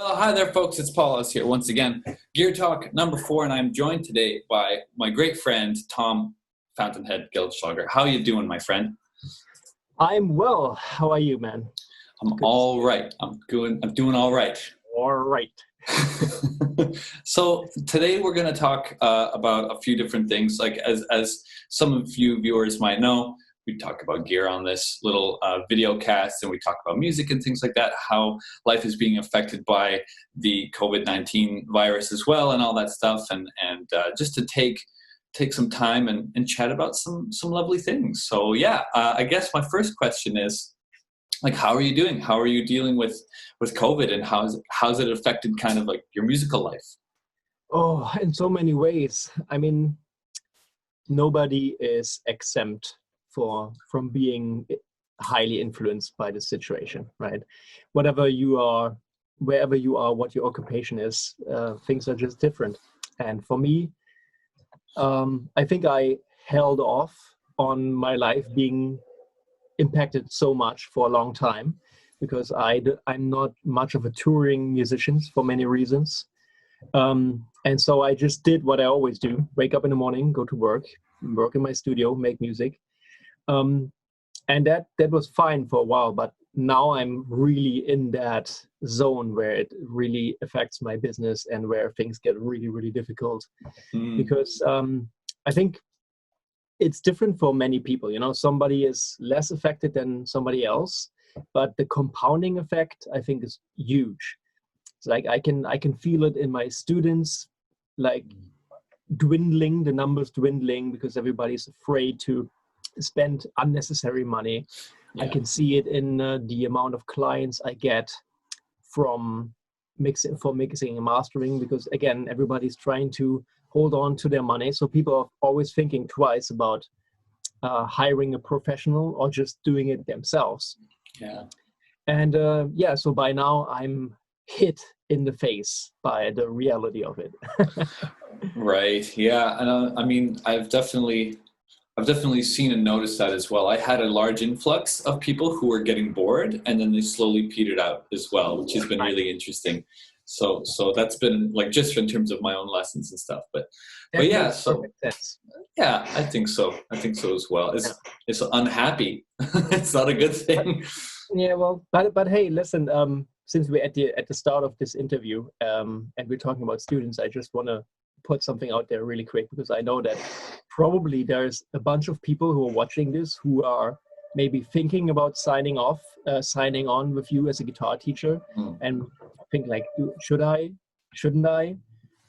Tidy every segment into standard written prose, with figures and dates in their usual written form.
Well, hi there, folks. It's Paul here once again. Gear Talk number 4, and I'm joined today by my great friend, Tom Fountainhead Geldschläger. How are you doing, my friend? I'm well. How are you, man? I'm all right. I'm doing all right. All right. So today we're going to talk about a few different things. Like as some of you viewers might know, we talk about gear on this little video cast, and we talk about music and things like that, how life is being affected by the COVID-19 virus as well, and all that stuff, and just to take some time and chat about some lovely things. So yeah, I guess my first question is, like, how are you doing? How are you dealing with COVID, and how's it affected kind of like your musical life? Oh, in so many ways. I mean, nobody is exempt from being highly influenced by the situation, right? Whatever you are, wherever you are, what your occupation is, things are just different. And for me, I think I held off on my life being impacted so much for a long time because I'm not much of a touring musician for many reasons. And so I just did what I always do: wake up in the morning, go to work in my studio, make music. And that was fine for a while, but now I'm really in that zone where it really affects my business and where things get really, really difficult. Because I think it's different for many people. You know, somebody is less affected than somebody else, but the compounding effect, I think, is huge. It's like I can feel it in my students, like the numbers dwindling because everybody's afraid to spend unnecessary money. Yeah. I can see it in the amount of clients I get from mixing and mastering, because again, everybody's trying to hold on to their money. So people are always thinking twice about hiring a professional or just doing it themselves. Yeah. And so by now I'm hit in the face by the reality of it. Right. Yeah. And I mean, I've definitely seen and noticed that as well. I had a large influx of people who were getting bored, and then they slowly petered out as well, which has been really interesting. So that's been like just in terms of my own lessons and stuff. But yeah, so yeah, I think so as well. It's unhappy. It's not a good thing. Yeah, well, but hey, listen. Since we're at the start of this interview, and we're talking about students, I just want to put something out there really quick, because I know that probably there's a bunch of people who are watching this who are maybe thinking about signing on with you as a guitar teacher, and think like, should I, shouldn't I?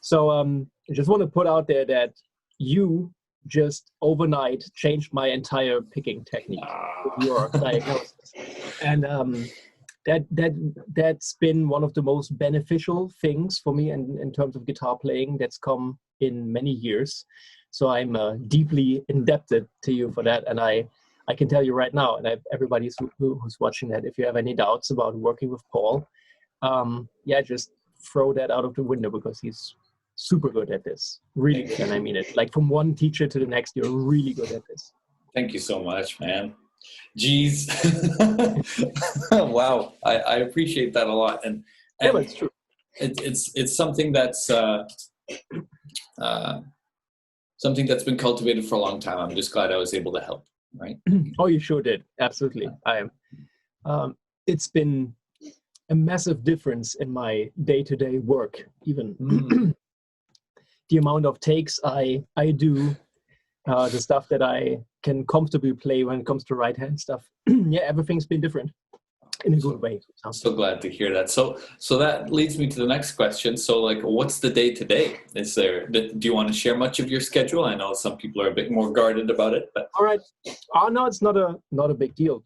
So I just want to put out there that you just overnight changed my entire picking technique with your diagnosis. And that's been one of the most beneficial things for me in terms of guitar playing that's come in many years. So I'm deeply indebted to you for that. And I can tell you right now, and everybody who's watching, that if you have any doubts about working with Paul, just throw that out of the window, because he's super good at this. Really good. And I mean it. Like, from one teacher to the next, you're really good at this. Thank you so much, man. Jeez. Wow. I appreciate that a lot. And yeah, but it's true. It's something that's something that's been cultivated for a long time. I'm just glad I was able to help. Right. Oh, you sure did. Absolutely. I am. It's been a massive difference in my day-to-day work, even. The amount of takes I do, the stuff that I can comfortably play when it comes to right-hand stuff. Yeah, everything's been different in a good way. I'm so glad to hear that. So that leads me to the next question. So, like, what's the day-to-day? Do you want to share much of your schedule? I know some people are a bit more guarded about it. But all right. No, it's not a big deal.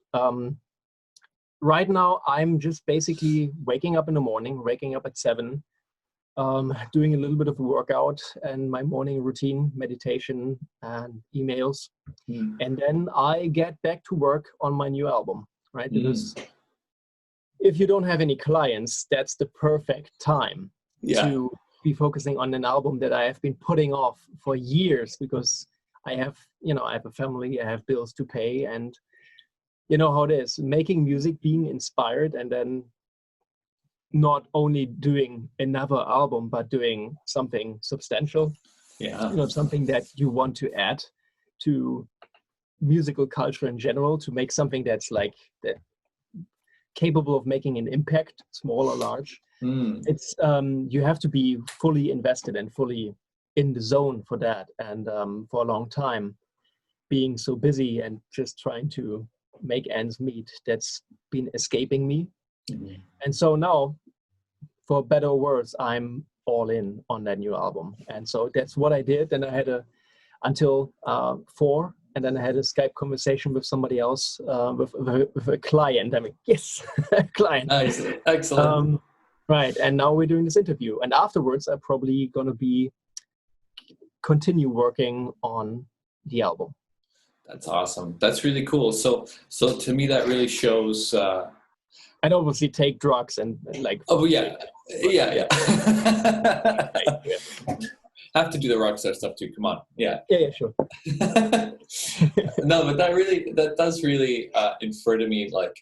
Right now, I'm just basically waking up in the morning, waking up at 7, doing a little bit of a workout and my morning routine, meditation and emails. And then I get back to work on my new album, right? Because if you don't have any clients, that's the perfect time to be focusing on an album that I have been putting off for years, because I have a family, I have bills to pay, and you know how it is, making music, being inspired, and then not only doing another album, but doing something substantial. Yeah. Something that you want to add to musical culture in general, to make something that's like that capable of making an impact, small or large. It's you have to be fully invested and fully in the zone for that. And for a long time, being so busy and just trying to make ends meet, that's been escaping me. And so now, for better or worse, I'm all in on that new album. And so that's what I did. And I had until 4, and then I had a Skype conversation with somebody else, with a client. I mean, yes, a client. Nice. Excellent. Right. And now we're doing this interview. And afterwards, I'm probably going to continue working on the album. That's awesome. That's really cool. So to me, that really shows. I'd obviously take drugs and like. Oh yeah. Have to do the rockstar stuff too. Come on. Yeah. Yeah, sure. No, but that does really infer to me like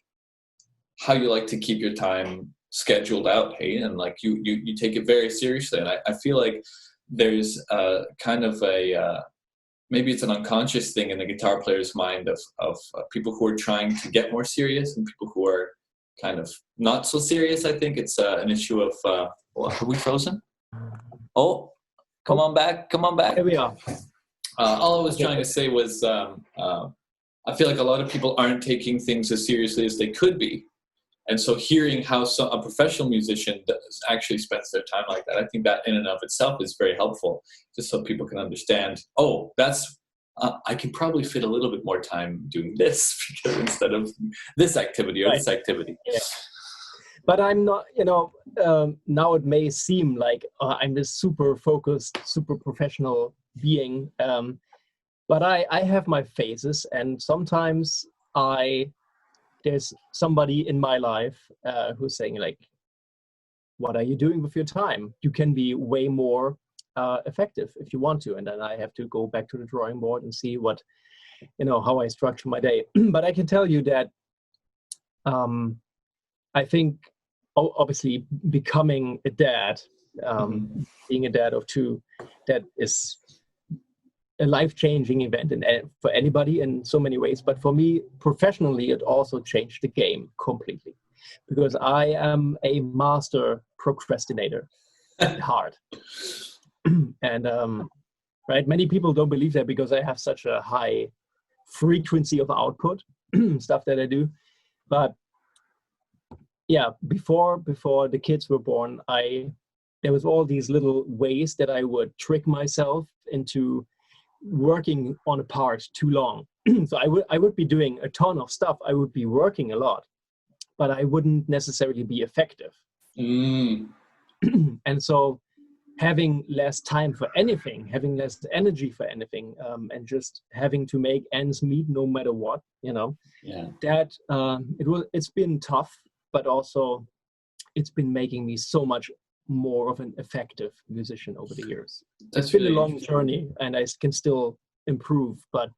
how you like to keep your time scheduled out, hey, and like you take it very seriously. And I feel like there's kind of a maybe it's an unconscious thing in the guitar player's mind of people who are trying to get more serious and people who are kind of not so serious. I think it's an issue of are we frozen? Oh, come on back. Here we are. All I was trying to say was I feel like a lot of people aren't taking things as seriously as they could be. And so hearing how a professional musician actually spends their time like that, I think that in and of itself is very helpful, just so people can understand, oh, that's, I can probably fit a little bit more time doing this because instead of this activity or this activity. Yeah. But I'm not, now it may seem like I'm this super focused, super professional being. But I have my phases, and sometimes there's somebody in my life who's saying like, what are you doing with your time? You can be way more effective if you want to. And then I have to go back to the drawing board and see how I structure my day. But I can tell you that I think obviously becoming a dad, being a dad of 2, that is a life-changing event for anybody in so many ways. But for me, professionally, it also changed the game completely, because I am a master procrastinator at heart. And right, many people don't believe that because I have such a high frequency of output, stuff that I do. But yeah, before the kids were born, there was all these little ways that I would trick myself into working on a part too long. So I would be doing a ton of stuff. I would be working a lot, but I wouldn't necessarily be effective. And so having less time for anything, having less energy for anything, and just having to make ends meet no matter what, that it's been tough, but also it's been making me so much more of an effective musician over the years. It's been a long journey, and I can still improve, but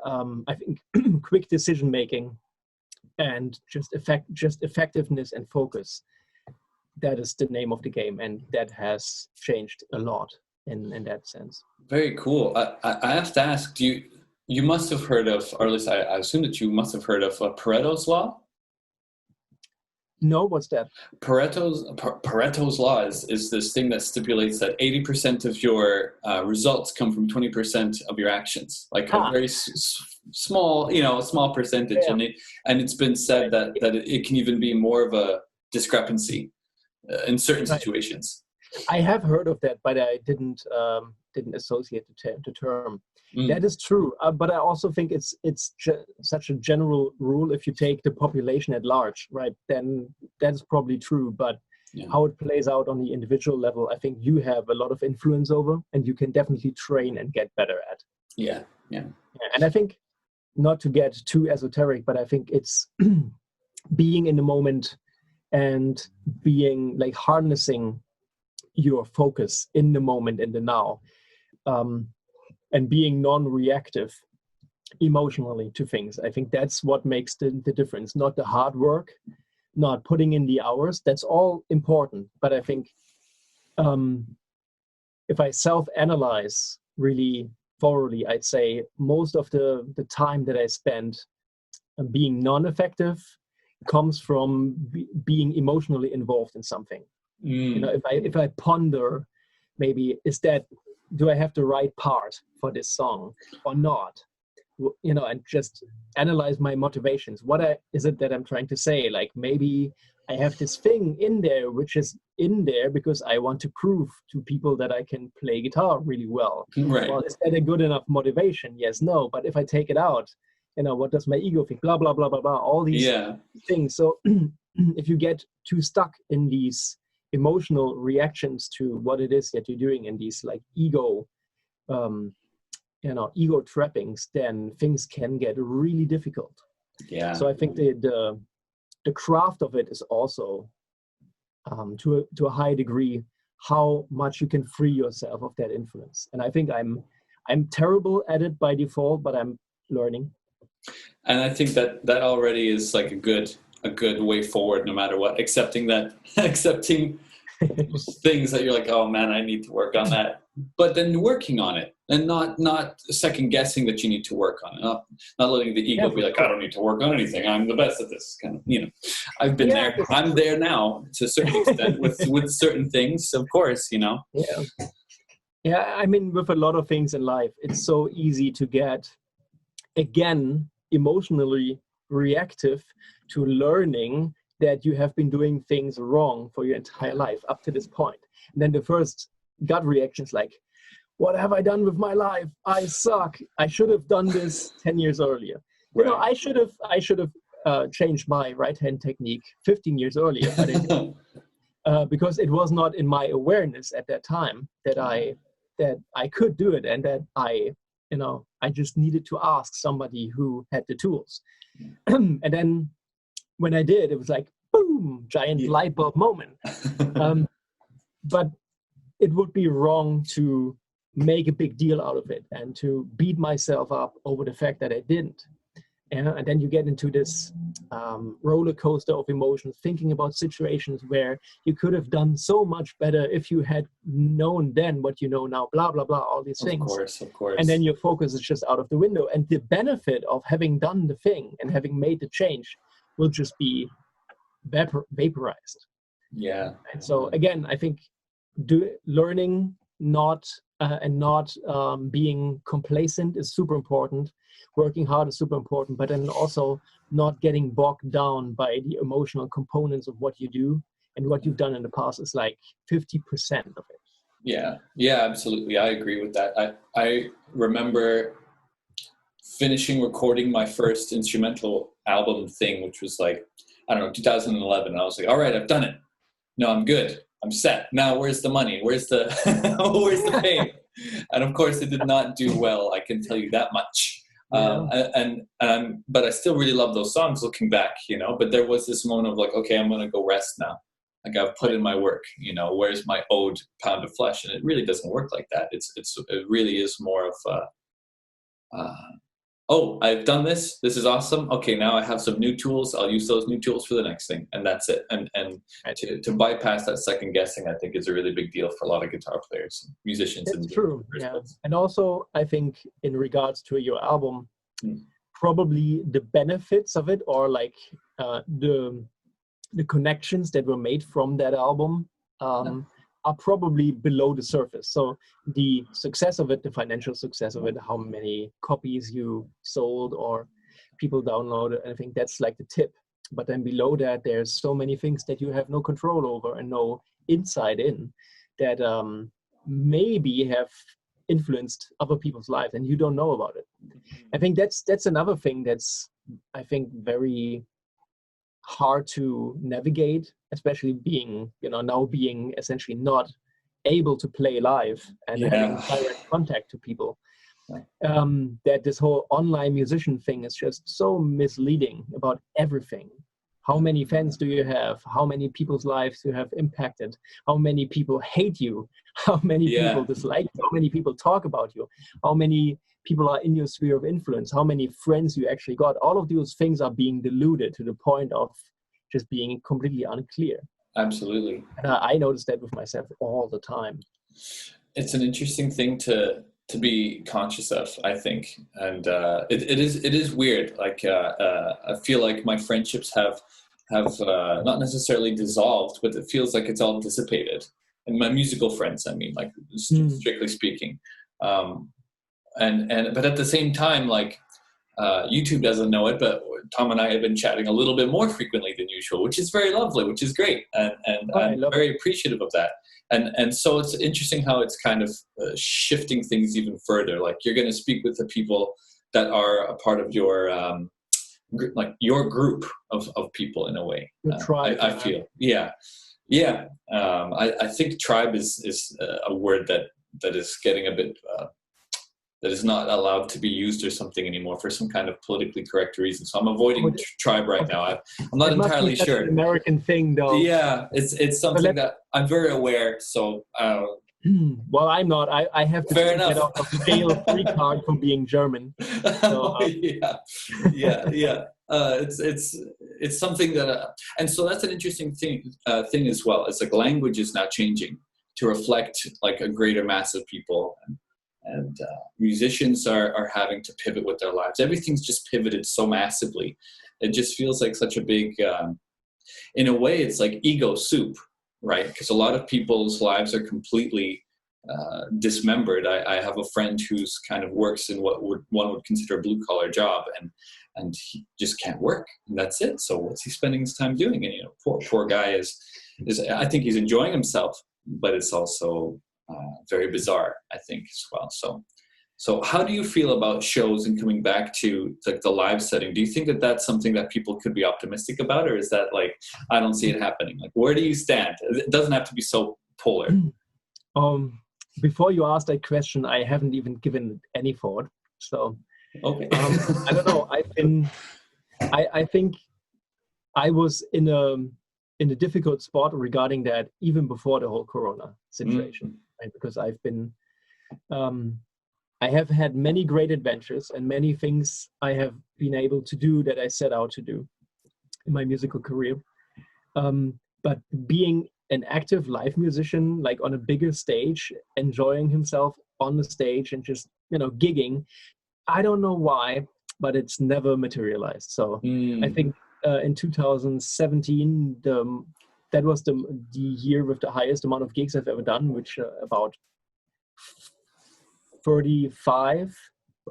I think quick decision making and just effectiveness and focus, that is the name of the game, and that has changed a lot in that sense. Very cool. I have to ask, you must have heard of, or at least I assume that you must have heard of Pareto's Law? No, what's that? Pareto's Law is this thing that stipulates that 80% of your results come from 20% of your actions, like a very small, a small percentage. Yeah. And it's been said that it can even be more of a discrepancy in certain situations. I have heard of that, but I didn't associate the term. That is true, but I also think it's such a general rule. If you take the population at large, right, then that is probably true. But how it plays out on the individual level, I think you have a lot of influence over, and you can definitely train and get better at. Yeah. And I think, not to get too esoteric, but I think it's being in the moment and being like harnessing your focus in the moment, in the now. And being non-reactive emotionally to things. I think that's what makes the difference, not the hard work, not putting in the hours. That's all important. But I think if I self-analyze really thoroughly, I'd say most of the time that I spend being non-effective comes from being emotionally involved in something. You know, if I ponder, maybe do I have the right part for this song or not? You know, and just analyze my motivations. What is it that I'm trying to say? Like, maybe I have this thing in there, which is in there because I want to prove to people that I can play guitar really well. Right. Well, is that a good enough motivation? Yes, no. But if I take it out, you know, what does my ego think? Blah, blah, blah, blah, blah. All these things. So if you get too stuck in these emotional reactions to what it is that you're doing in these like ego trappings, then things can get really difficult. Yeah. So I think the craft of it is also to a high degree how much you can free yourself of that influence. And I think I'm terrible at it by default, but I'm learning. And I think that already is like a good way forward, no matter what. Accepting things that you're like, oh man, I need to work on that. But then working on it, and not second guessing that you need to work on it. Not letting the ego be like, I don't need to work on anything. I'm the best at this. Kind of, you know, I've been there. I'm there now to a certain extent with certain things, of course, you know. Yeah. I mean, with a lot of things in life, it's so easy to get, again, emotionally reactive to learning that you have been doing things wrong for your entire life up to this point. And then the first gut reaction is like, what have I done with my life? I suck. I should have done this 10 years earlier. You know, I should have changed my right hand technique 15 years earlier, but I didn't, because it was not in my awareness at that time that I could do it, and that I just needed to ask somebody who had the tools. And then when I did, it was like, boom, giant light bulb moment. But it would be wrong to make a big deal out of it and to beat myself up over the fact that I didn't. And then you get into this roller coaster of emotions, thinking about situations where you could have done so much better if you had known then what you know now, blah, blah, blah, all these things. Of course. And then your focus is just out of the window. And the benefit of having done the thing and having made the change will just be vaporized. Yeah. And so again, I think learning not being complacent is super important. Working hard is super important, but then also not getting bogged down by the emotional components of what you do, and what you've done in the past is like 50% of it. Yeah, absolutely. I agree with that. I remember finishing recording my first instrumental album thing, which was like, I don't know, 2011. And I was like, all right, I've done it. No, I'm good. I'm set. Now, where's the money? Where's the fame? And of course, it did not do well. I can tell you that much. But I still really love those songs looking back, you know. But there was this moment of like, okay, I'm gonna go rest now. Like, I've put in my work, you know. Where's my owed pound of flesh? And it really doesn't work like that. It really is more of oh, I've done this. This is awesome. Okay, now I have some new tools. I'll use those new tools for the next thing, and that's it. And to bypass that second guessing, I think, is a really big deal for a lot of guitar players, musicians. It's true. Yeah. And also, I think in regards to your album, probably the benefits of it, or like the connections that were made from that album, are probably below the surface. So the success of it, the financial success of it, how many copies you sold or people downloaded, I think that's like the tip. But then below that, there's so many things that you have no control over and no insight in, that maybe have influenced other people's lives and you don't know about it. I think that's another thing that's, I think, very hard to navigate, especially being, now being essentially not able to play live and having direct contact to people. That this whole online musician thing is just so misleading about everything. How many fans do you have? How many people's lives you have impacted? How many people hate you? How many people dislike you? How many people talk about you? How many people are in your sphere of influence? How many friends you actually got? All of those things are being diluted to the point of just being completely unclear. Absolutely. And I notice that with myself all the time. It's an interesting thing to be conscious of, I think, and it is weird. Like I feel like my friendships have not necessarily dissolved, but it feels like it's all dissipated. And my musical friends, I mean, like strictly speaking, and but at the same time, like YouTube doesn't know it, but Tom and I have been chatting a little bit more frequently than usual, which is very lovely, which is great, and I'm very appreciative of that. And so it's interesting how it's kind of shifting things even further. Like you're going to speak with the people that are a part of your like your group of people in a way. I feel, yeah. I think tribe is a word that is getting a bit. That is not allowed to be used or something anymore for some kind of politically correct reason. So I'm avoiding tribe right now. I'm not entirely sure. An American thing, though. Yeah, it's something that I'm very aware. So. Well, I'm not. I have to get out of fail-free card from being German. So, yeah. It's something that, and so that's an interesting thing as well. It's like language is now changing to reflect like a greater mass of people. And musicians are having to pivot with their lives. Everything's just pivoted so massively. It just feels like such a big, in a way, it's like ego soup, right? Because a lot of people's lives are completely dismembered. I have a friend who's kind of works in what one would consider a blue-collar job, and he just can't work, and that's it. So what's he spending his time doing? And poor guy is I think he's enjoying himself, but it's also very bizarre, I think, as well. So how do you feel about shows and coming back to like the live setting? Do you think that that's something that people could be optimistic about, or is that like, I don't see it happening? Like, where do you stand? It doesn't have to be so polar. Before you asked that question, I haven't even given any thought. So okay. I don't know. I think I was in a difficult spot regarding that even before the whole Corona situation. Right? Because I've been, I have had many great adventures and many things I have been able to do that I set out to do in my musical career. But being an active live musician, like on a bigger stage, enjoying himself on the stage and just, gigging, I don't know why, but it's never materialized. So I think in 2017, that was the year with the highest amount of gigs I've ever done, which about 35.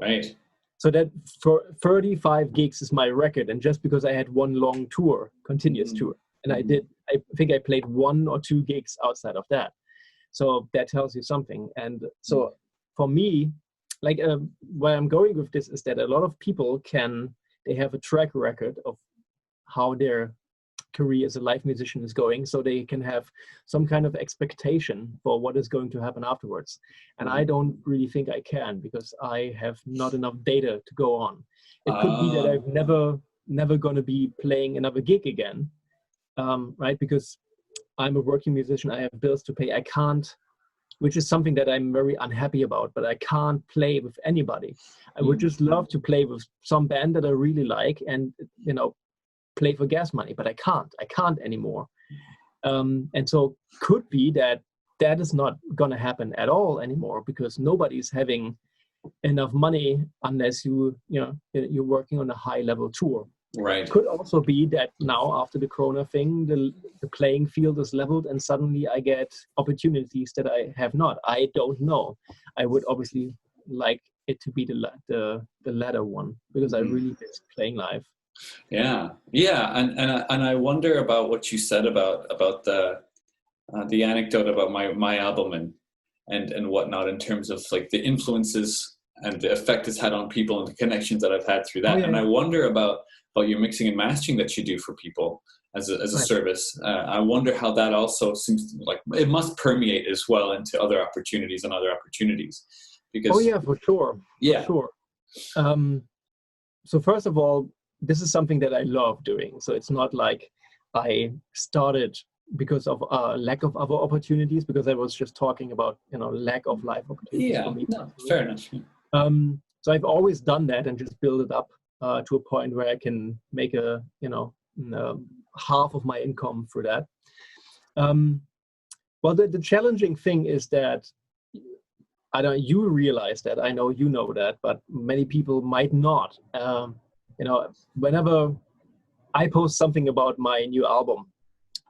Right. So that for 35 gigs is my record, and just because I had one long tour, continuous tour, and I think I played 1 or 2 gigs outside of that. So that tells you something. And so for me, like where I'm going with this is that a lot of people they have a track record of how their career as a live musician is going, so they can have some kind of expectation for what is going to happen afterwards. And I don't really think I can, because I have not enough data to go on. It could be that I'm never going to be playing another gig again, right? Because I'm a working musician, I have bills to pay. I can't, which is something that I'm very unhappy about, but I can't play with anybody. I would just love to play with some band that I really like and, play for gas money, but I can't anymore. And so could be that is not going to happen at all anymore, because nobody's having enough money unless you're working on a high level tour. Right. Could also be that now after the Corona thing, the playing field is leveled and suddenly I get opportunities that I have not. I don't know. I would obviously like it to be the latter one, because I really miss playing live. Yeah, and I wonder about what you said about the anecdote about my album and whatnot, in terms of like the influences and the effect it's had on people and the connections that I've had through that. And I wonder about your mixing and mastering that you do for people as a service. I wonder how that also seems like it must permeate as well into other opportunities. Because for sure. So first of all, this is something that I love doing. So it's not like I started because of lack of other opportunities, because I was just talking about, lack of life opportunities for me. No, fair enough. So I've always done that and just build it up to a point where I can make a half of my income for that. Well, the challenging thing is that I don't. You realize that. I know you know that, but many people might not. Whenever I post something about my new album,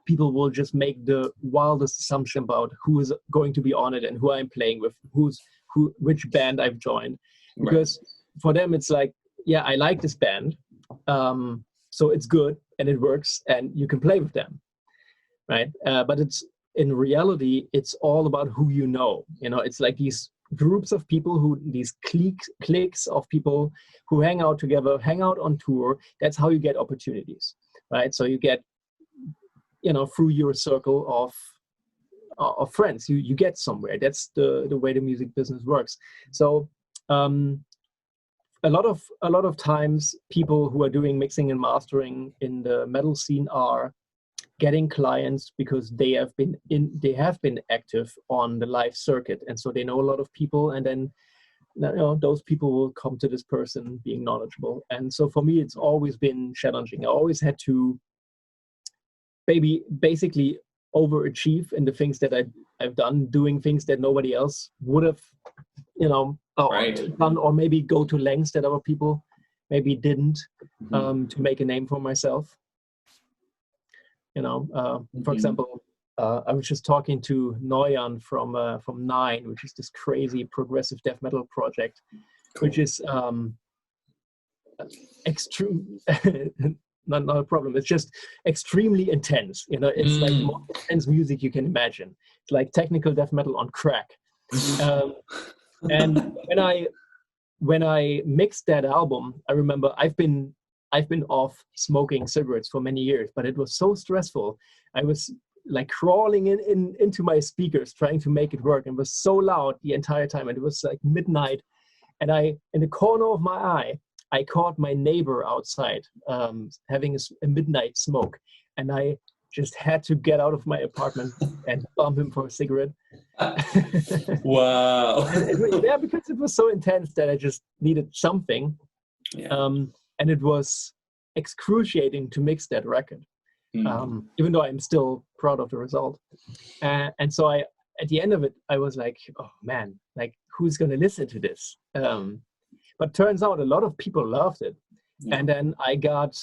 people will just make the wildest assumption about who is going to be on it and who I'm playing with, which band I've joined, because for them it's like, yeah, I like this band, so it's good and it works and you can play with them, right? But in reality, it's all about who you know. It's like these groups of people these cliques of people who hang out together, hang out on tour. That's how you get opportunities, right? So you get, through your circle of friends, you get somewhere. That's the way the music business works. So a lot of times people who are doing mixing and mastering in the metal scene are getting clients because they have been active on the live circuit, and so they know a lot of people, and then those people will come to this person being knowledgeable. And so for me, it's always been challenging. I always had to basically overachieve in the things that I've done, doing things that nobody else would have done, or maybe go to lengths that other people maybe didn't, to make a name for myself. For example, I was just talking to Noyan from Nine, which is this crazy progressive death metal project, which is extreme. Not a problem. It's just extremely intense. It's like the most intense music you can imagine. It's like technical death metal on crack. And when I mixed that album, I remember I've been off smoking cigarettes for many years, but it was so stressful. I was like crawling into my speakers trying to make it work, and it was so loud the entire time. And it was like midnight, and in the corner of my eye, I caught my neighbor outside having a midnight smoke, and I just had to get out of my apartment and bump him for a cigarette. Wow. Because it was so intense that I just needed something. Yeah. And it was excruciating to mix that record, even though I'm still proud of the result. And so at the end of it, I was like, oh man, like who's going to listen to this? But turns out a lot of people loved it. Yeah. And then I got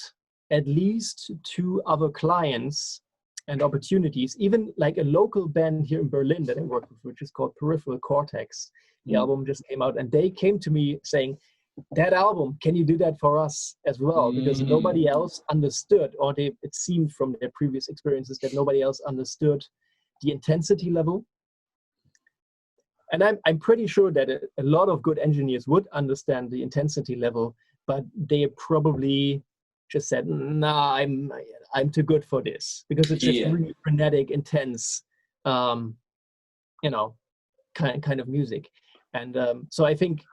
at least 2 other clients and opportunities, even like a local band here in Berlin that I work with, which is called Peripheral Cortex. The album just came out, and they came to me saying, that album, can you do that for us as well? Because nobody else understood, or it seemed from their previous experiences that nobody else understood the intensity level. And I'm pretty sure that a lot of good engineers would understand the intensity level, but they probably just said, nah, I'm too good for this, because it's just really frenetic, intense, kind of music. And so I think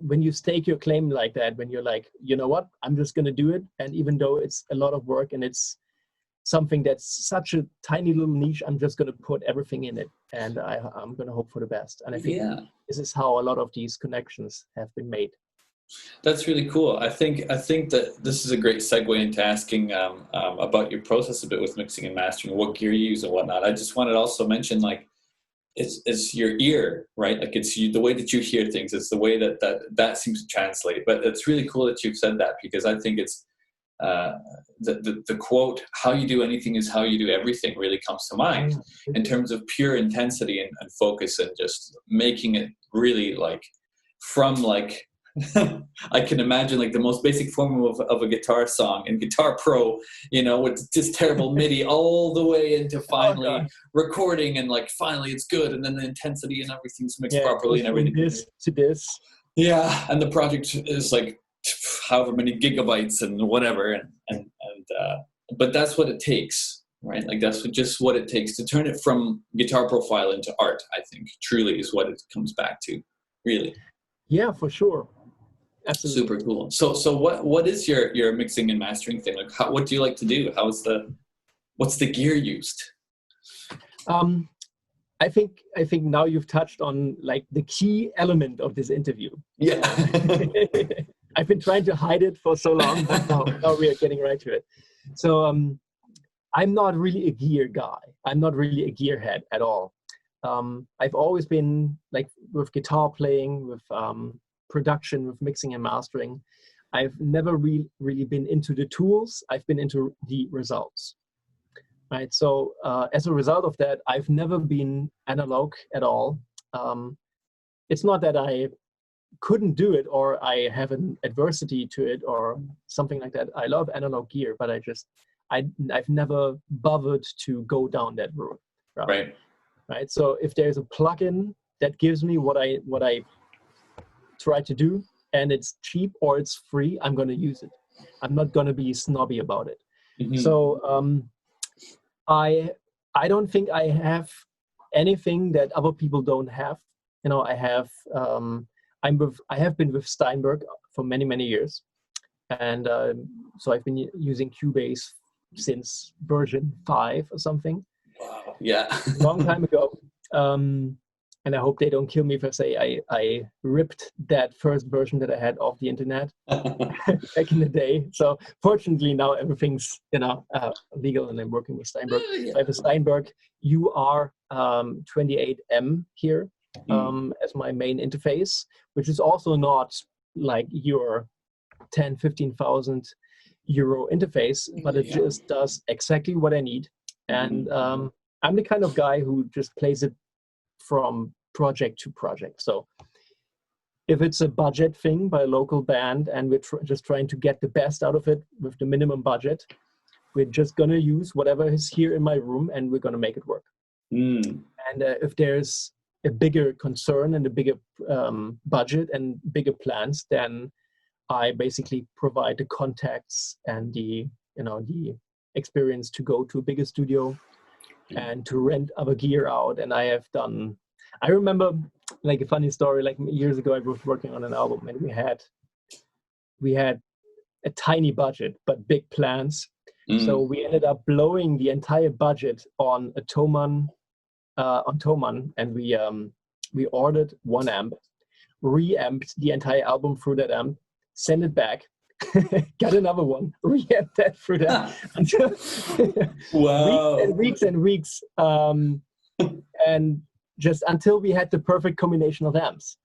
when you stake your claim like that, when you're like, you know what, I'm just going to do it. And even though it's a lot of work and it's something that's such a tiny little niche, I'm just going to put everything in it, and I'm going to hope for the best. And I think this is how a lot of these connections have been made. That's really cool. I think that this is a great segue into asking about your process a bit with mixing and mastering, what gear you use and whatnot. I just wanted to also mention, like, it's your ear, right? Like, it's the way that you hear things. It's the way that seems to translate. But it's really cool that you've said that, because I think it's the quote, how you do anything is how you do everything, really comes to mind in terms of pure intensity and focus, and just making it really like from like I can imagine like the most basic form of a guitar song in Guitar Pro, with just terrible MIDI all the way into finally recording, and like finally it's good, and then the intensity and everything's mixed properly and everything. This to this. Yeah, and the project is like however many gigabytes and whatever, and but that's what it takes, right? Like that's just what it takes to turn it from guitar profile into art. I think truly is what it comes back to, really. Yeah, for sure. Absolutely. Super cool. So what is your mixing and mastering thing? Like, what do you like to do? What's the gear used? I think now you've touched on like the key element of this interview. Yeah. I've been trying to hide it for so long, but now we are getting right to it. So I'm not really a gear guy. I'm not really a gearhead at all. I've always been like with guitar playing, with production, with mixing and mastering. I've never really been into the tools. I've been into the results. Right. So as a result of that, I've never been analog at all. It's not that I couldn't do it or I have an adversity to it or something like that. I love analog gear, but I've never bothered to go down that route. Right. Right. So if there's a plugin that gives me what I try to do and it's cheap or it's free, I'm going to use it. I'm not going to be snobby about it. Mm-hmm. So I don't think I have anything that other people don't have. You know, I have been with Steinberg for many years, and so I've been using Cubase since version 5 or something. Wow! Yeah, long time ago. And I hope they don't kill me if I say I ripped that first version that I had off the internet back in the day. So fortunately now everything's legal, and I'm working with Steinberg. So I have a Steinberg UR28M here as my main interface, which is also not like your 10,000-15,000 euro interface, but it just does exactly what I need. And I'm the kind of guy who just plays it from project to project. So if it's a budget thing by a local band and we're just trying to get the best out of it with the minimum budget, we're just going to use whatever is here in my room and we're going to make it work. And if there's a bigger concern and a bigger budget and bigger plans, then I basically provide the contacts and the experience to go to a bigger studio and to rent other gear out. And I remember like a funny story, like years ago I was working on an album and we had a tiny budget but big plans. So we ended up blowing the entire budget on a Thomann, and we ordered one amp, reamped the entire album through that amp, sent it back, got another one, reamped that through that until weeks and weeks, and just until we had the perfect combination of amps.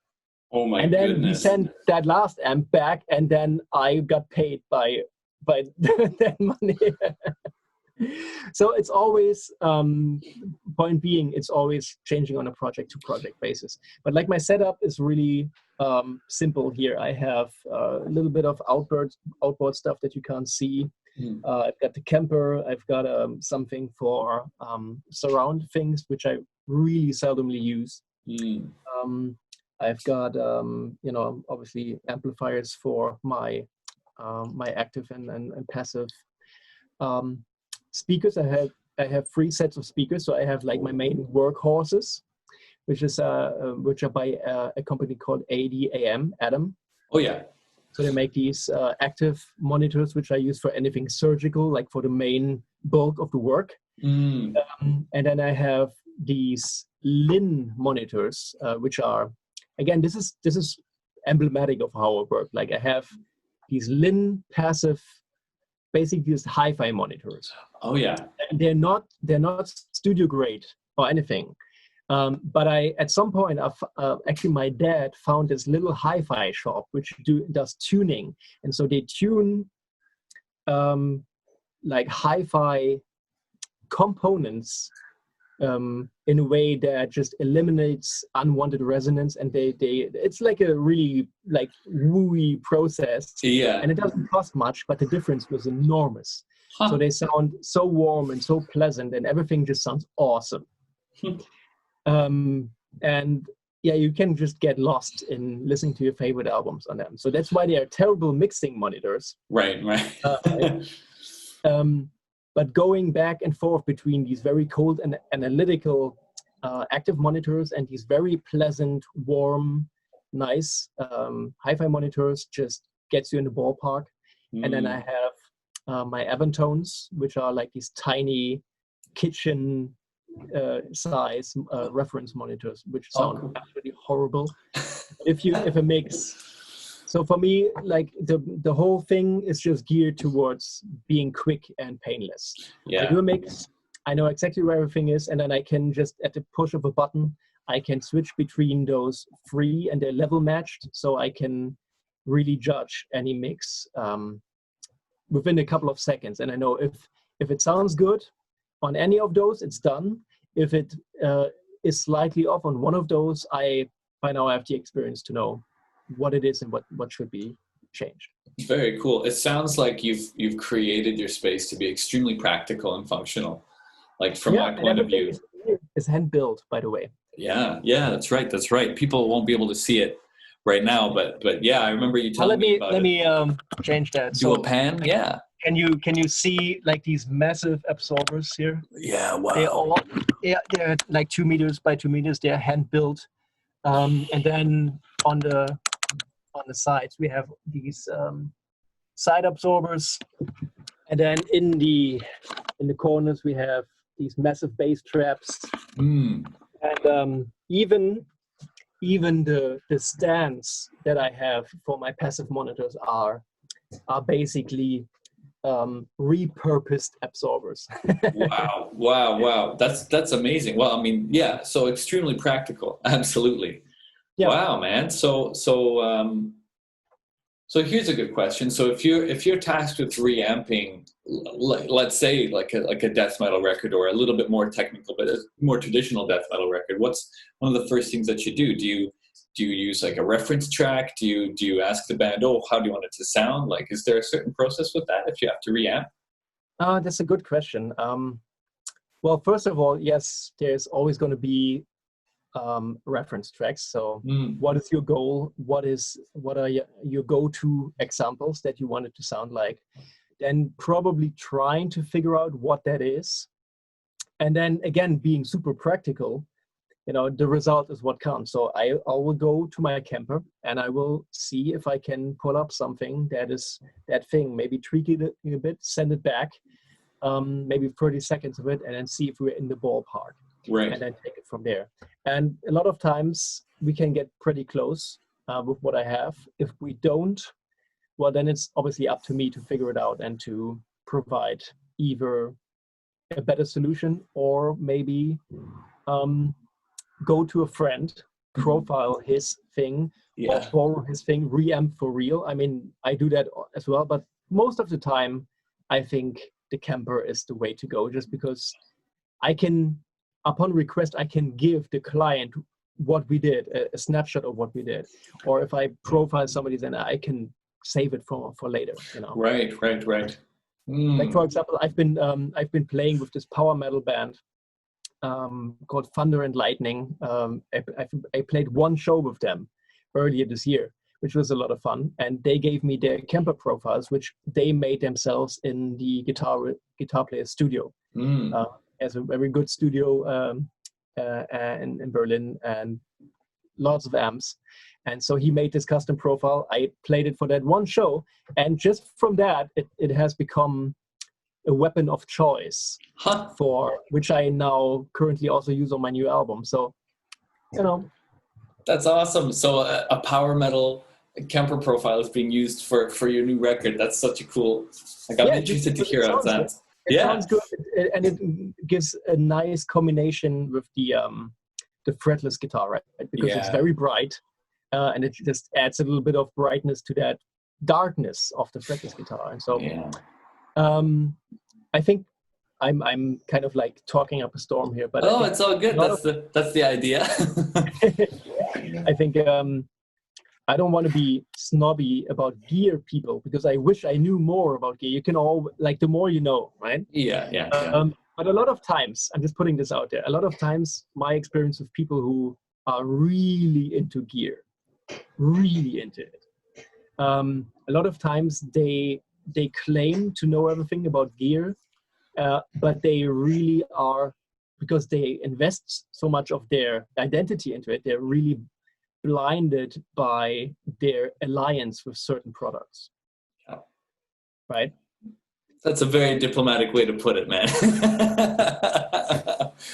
Oh my goodness. And then we sent that last amp back, and then I got paid by that money. So it's always, point being, it's always changing on a project to project basis. But like my setup is really simple here. I have a little bit of outboard stuff that you can't see. I've got the Kemper. I've got something for surround things, which I really seldomly use. I've got obviously amplifiers for my my active and passive speakers. I have 3 sets of speakers. So I have like my main workhorses, which are by a company called Adam. Oh yeah. So they make these active monitors, which I use for anything surgical, like for the main bulk of the work. And then I have these Linn monitors, which are, again, this is emblematic of how I work. Like I have these Linn passive, basically just hi-fi monitors. Oh yeah. And they're not studio grade or anything. But at some point, actually my dad found this little hi-fi shop which does tuning, and so they tune like hi-fi components in a way that just eliminates unwanted resonance, and it's like a really like wooey process. Yeah. And it doesn't cost much, but the difference was enormous. So they sound so warm and so pleasant, and everything just sounds awesome. And yeah, you can just get lost in listening to your favorite albums on them. So that's why they are terrible mixing monitors. Right. But going back and forth between these very cold and analytical active monitors and these very pleasant, warm, nice hi-fi monitors just gets you in the ballpark. And then I have my Avantones, which are like these tiny kitchen size reference monitors, which sound absolutely horrible. If it makes So for me, like the whole thing is just geared towards being quick and painless. Yeah. I do a mix. I know exactly where everything is, and then I can just, at the push of a button, I can switch between those three, and they're level matched, so I can really judge any mix within a couple of seconds. And I know if it sounds good on any of those, it's done. If it is slightly off on one of those, by now I have the experience to know what it is and what should be changed. Very cool. It sounds like you've created your space to be extremely practical and functional. Like from my point of view, it's hand built, by the way. Yeah, that's right. That's right. People won't be able to see it right now, but yeah, I remember you telling me about it. Let me change that. Do a pan, yeah. Can you see like these massive absorbers here? Yeah, wow. They're like 2 meters by 2 meters. They're hand built, and then on the sides we have these side absorbers, and then in the corners we have these massive bass traps. And even the stands that I have for my passive monitors are basically repurposed absorbers. Wow. That's amazing. Well, I mean, yeah, so extremely practical. Absolutely. Yeah. Wow, man. So here's a good question. So if you're tasked with reamping, let's say like a death metal record, or a little bit more technical but a more traditional death metal record, what's one of the first things that you do? Do you use like a reference track? Do you ask the band, oh, how do you want it to sound? Like, is there a certain process with that if you have to reamp? That's a good question. Well, first of all, yes, there's always going to be reference tracks. So what is your goal? What are your go-to examples that you want it to sound like? Then probably trying to figure out what that is. And then again, being super practical, the result is what counts. So I will go to my Kemper and I will see if I can pull up something that is that thing, maybe tweak it a bit, send it back, maybe 30 seconds of it, and then see if we're in the ballpark. Right. And then take it from there. And a lot of times we can get pretty close with what I have. If we don't, well, then it's obviously up to me to figure it out and to provide either a better solution, or maybe go to a friend, profile his thing, or borrow his thing, reamp for real. I mean, I do that as well, but most of the time, I think the Kemper is the way to go, just because I can, upon request, I can give the client what we did, a snapshot of what we did. Or if I profile somebody, then I can save it for later. Right. Like, for example, I've been playing with this power metal band called Thunder and Lightning. I played one show with them earlier this year, which was a lot of fun. And they gave me their Kemper profiles, which they made themselves in the guitar player studio. As a very good studio in Berlin, and lots of amps. And so he made this custom profile. I played it for that one show, and just from that, it has become a weapon of choice for which I now currently also use on my new album. So, that's awesome. So a power metal Kemper profile is being used for your new record. That's such a cool. Like, I'm interested to hear how that. It sounds good, and it gives a nice combination with the fretless guitar, right? Because it's very bright, and it just adds a little bit of brightness to that darkness of the fretless guitar. And so, I think I'm kind of like talking up a storm here, but it's all good. That's the idea. I think I don't want to be snobby about gear people, because I wish I knew more about gear. You can all, like, the more you know, right? Yeah. But a lot of times, I'm just putting this out there, a lot of times my experience with people who are really into gear, really into it, a lot of times they claim to know everything about gear, but they really are, because they invest so much of their identity into it, they're really blinded by their alliance with certain products. Right? That's a very diplomatic way to put it, man.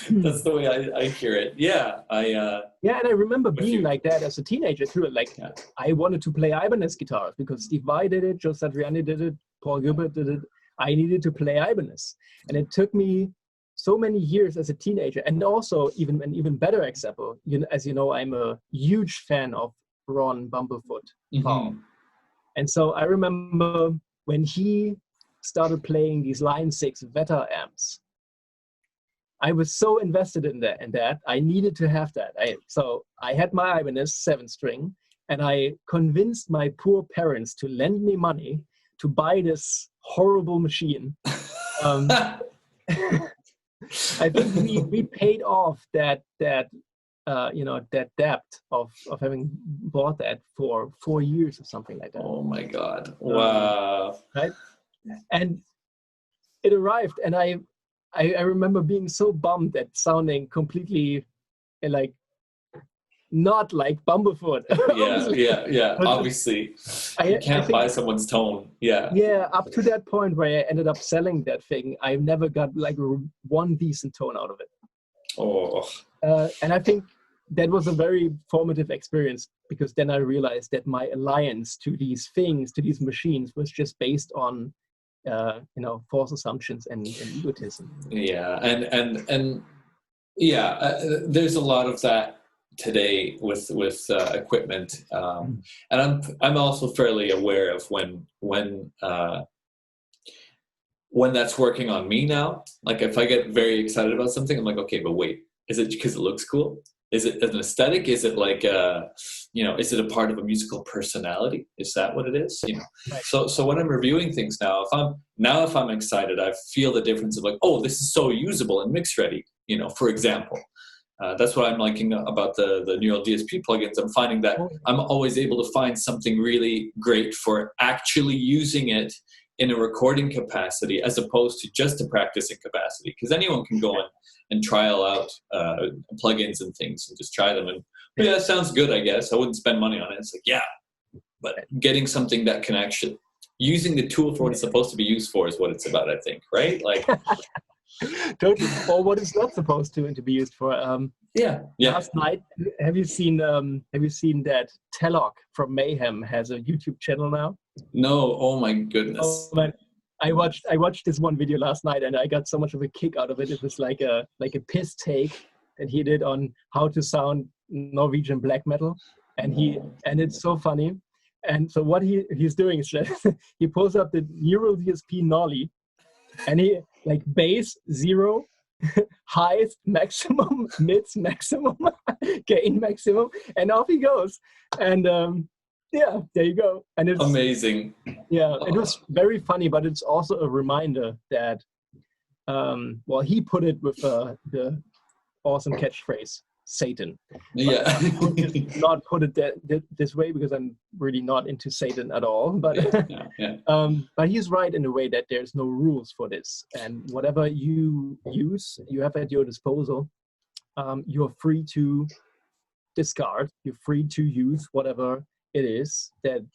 That's the way I hear it. Yeah, yeah, and I remember being like that as a teenager too. Like, yeah. I wanted to play Ibanez guitars because Steve Vai did it, Joe Satriani did it, Paul Gilbert did it. I needed to play Ibanez, and it took me so many years as a teenager. And also, even an even better example, as you know, I'm a huge fan of Ron Bumblefoot Powell. And so I remember when he started playing these Line 6 Veta amps, I was so invested in that I needed to have that. So I had my Ibanez 7-string, and I convinced my poor parents to lend me money to buy this horrible machine. I think we paid off that debt of having bought that for 4 years or something like that. Oh my God! Wow! Right, and it arrived, and I remember being so bummed at sounding completely like not like Bumblefoot. Yeah. Obviously, you can't buy someone's tone. Yeah, up to that point where I ended up selling that thing, I never got like one decent tone out of it. Oh. And I think that was a very formative experience, because then I realized that my alliance to these things, to these machines, was just based on false assumptions and egotism. Yeah, and there's a lot of that today with equipment, and I'm also fairly aware of when that's working on me now. Like, if I get very excited about something, I'm like, okay, but wait, is it because it looks cool? Is it an aesthetic? Is it like is it a part of a musical personality? Is that what it is? Right. So when I'm reviewing things now, if I'm excited, I feel the difference of like, oh, this is so usable and mix ready. For example, that's what I'm liking about the Neural DSP plugins. I'm finding that I'm always able to find something really great for actually using it in a recording capacity, as opposed to just a practicing capacity. Because anyone can go and trial out plugins and things and just try them. And yeah, it sounds good, I guess. I wouldn't spend money on it. It's like, yeah. But getting something that can actually, using the tool for what it's supposed to be used for is what it's about, I think, right? Like, totally. Or what it's not supposed to be used for. Yeah. Last night, have you seen that Telok from Mayhem has a YouTube channel now? No. Oh my goodness. Oh man, I watched this one video last night, and I got so much of a kick out of it. It was like a piss take that he did on how to sound Norwegian black metal, and it's so funny. And so what he's doing is that he pulls up the Neural DSP Nolly, and he like bass 0, highs maximum, mids maximum, gain maximum, and off he goes. And there you go. And it's amazing. Yeah, it was very funny, but it's also a reminder that, he put it with the awesome catchphrase, Satan. Yeah. I could not put it this way, because I'm really not into Satan at all. But but he's right in a way that there's no rules for this, and whatever you have at your disposal, you're free to discard. You're free to use whatever it is that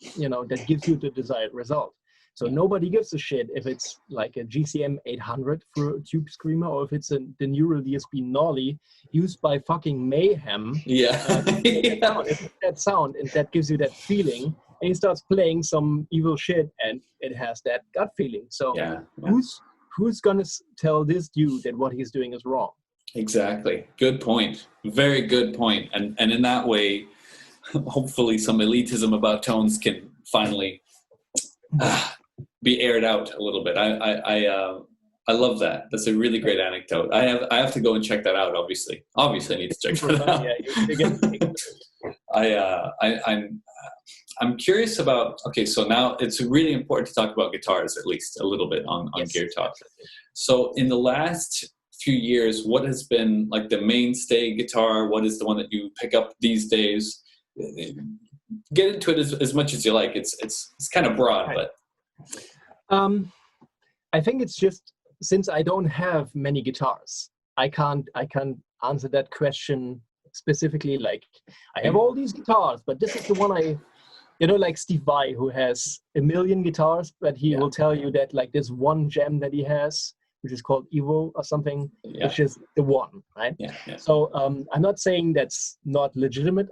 gives you the desired result. So nobody gives a shit if it's like a GCM 800 for a tube screamer, or if it's the Neural DSP Nolly used by fucking Mayhem. That sound, and that gives you that feeling, and he starts playing some evil shit, and it has that gut feeling. So who's gonna tell this dude that what he's doing is wrong? Exactly. Good point. Very good point. And in that way, hopefully some elitism about tones can finally be aired out a little bit. I love that. That's a really great anecdote. I have to go and check that out. Obviously I need to check that out. I'm curious about. Okay, so now it's really important to talk about guitars, at least a little bit on GearTalk. So in the last few years, what has been like the mainstay guitar? What is the one that you pick up these days? Get into it as much as you like. It's kind of broad, but I think it's just, since I don't have many guitars, I can't answer that question specifically. Like, I have all these guitars, but this is the one like Steve Vai, who has 1 million guitars, but he will tell you that like there's one gem that he has which is called Evo or something, Yeah. which is the one, right? Yeah. Yeah. So I'm not saying that's not legitimate.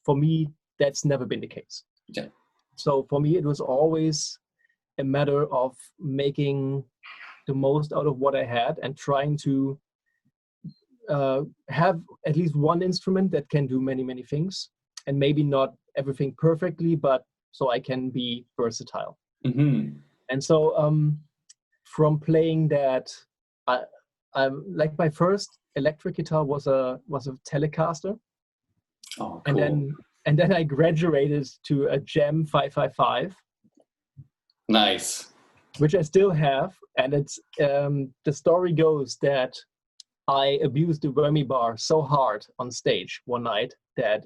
For me, that's never been the case. Yeah. So for me, it was always a matter of making the most out of what I had and trying to have at least one instrument that can do many, many things, and maybe not everything perfectly, but so I can be versatile. Mm-hmm. And so from playing that, I'm like, my first electric guitar was a Telecaster. Oh, cool. And then I graduated to a Gem 555. Nice. Which I still have, and it's the story goes that I abused the whammy bar so hard on stage one night that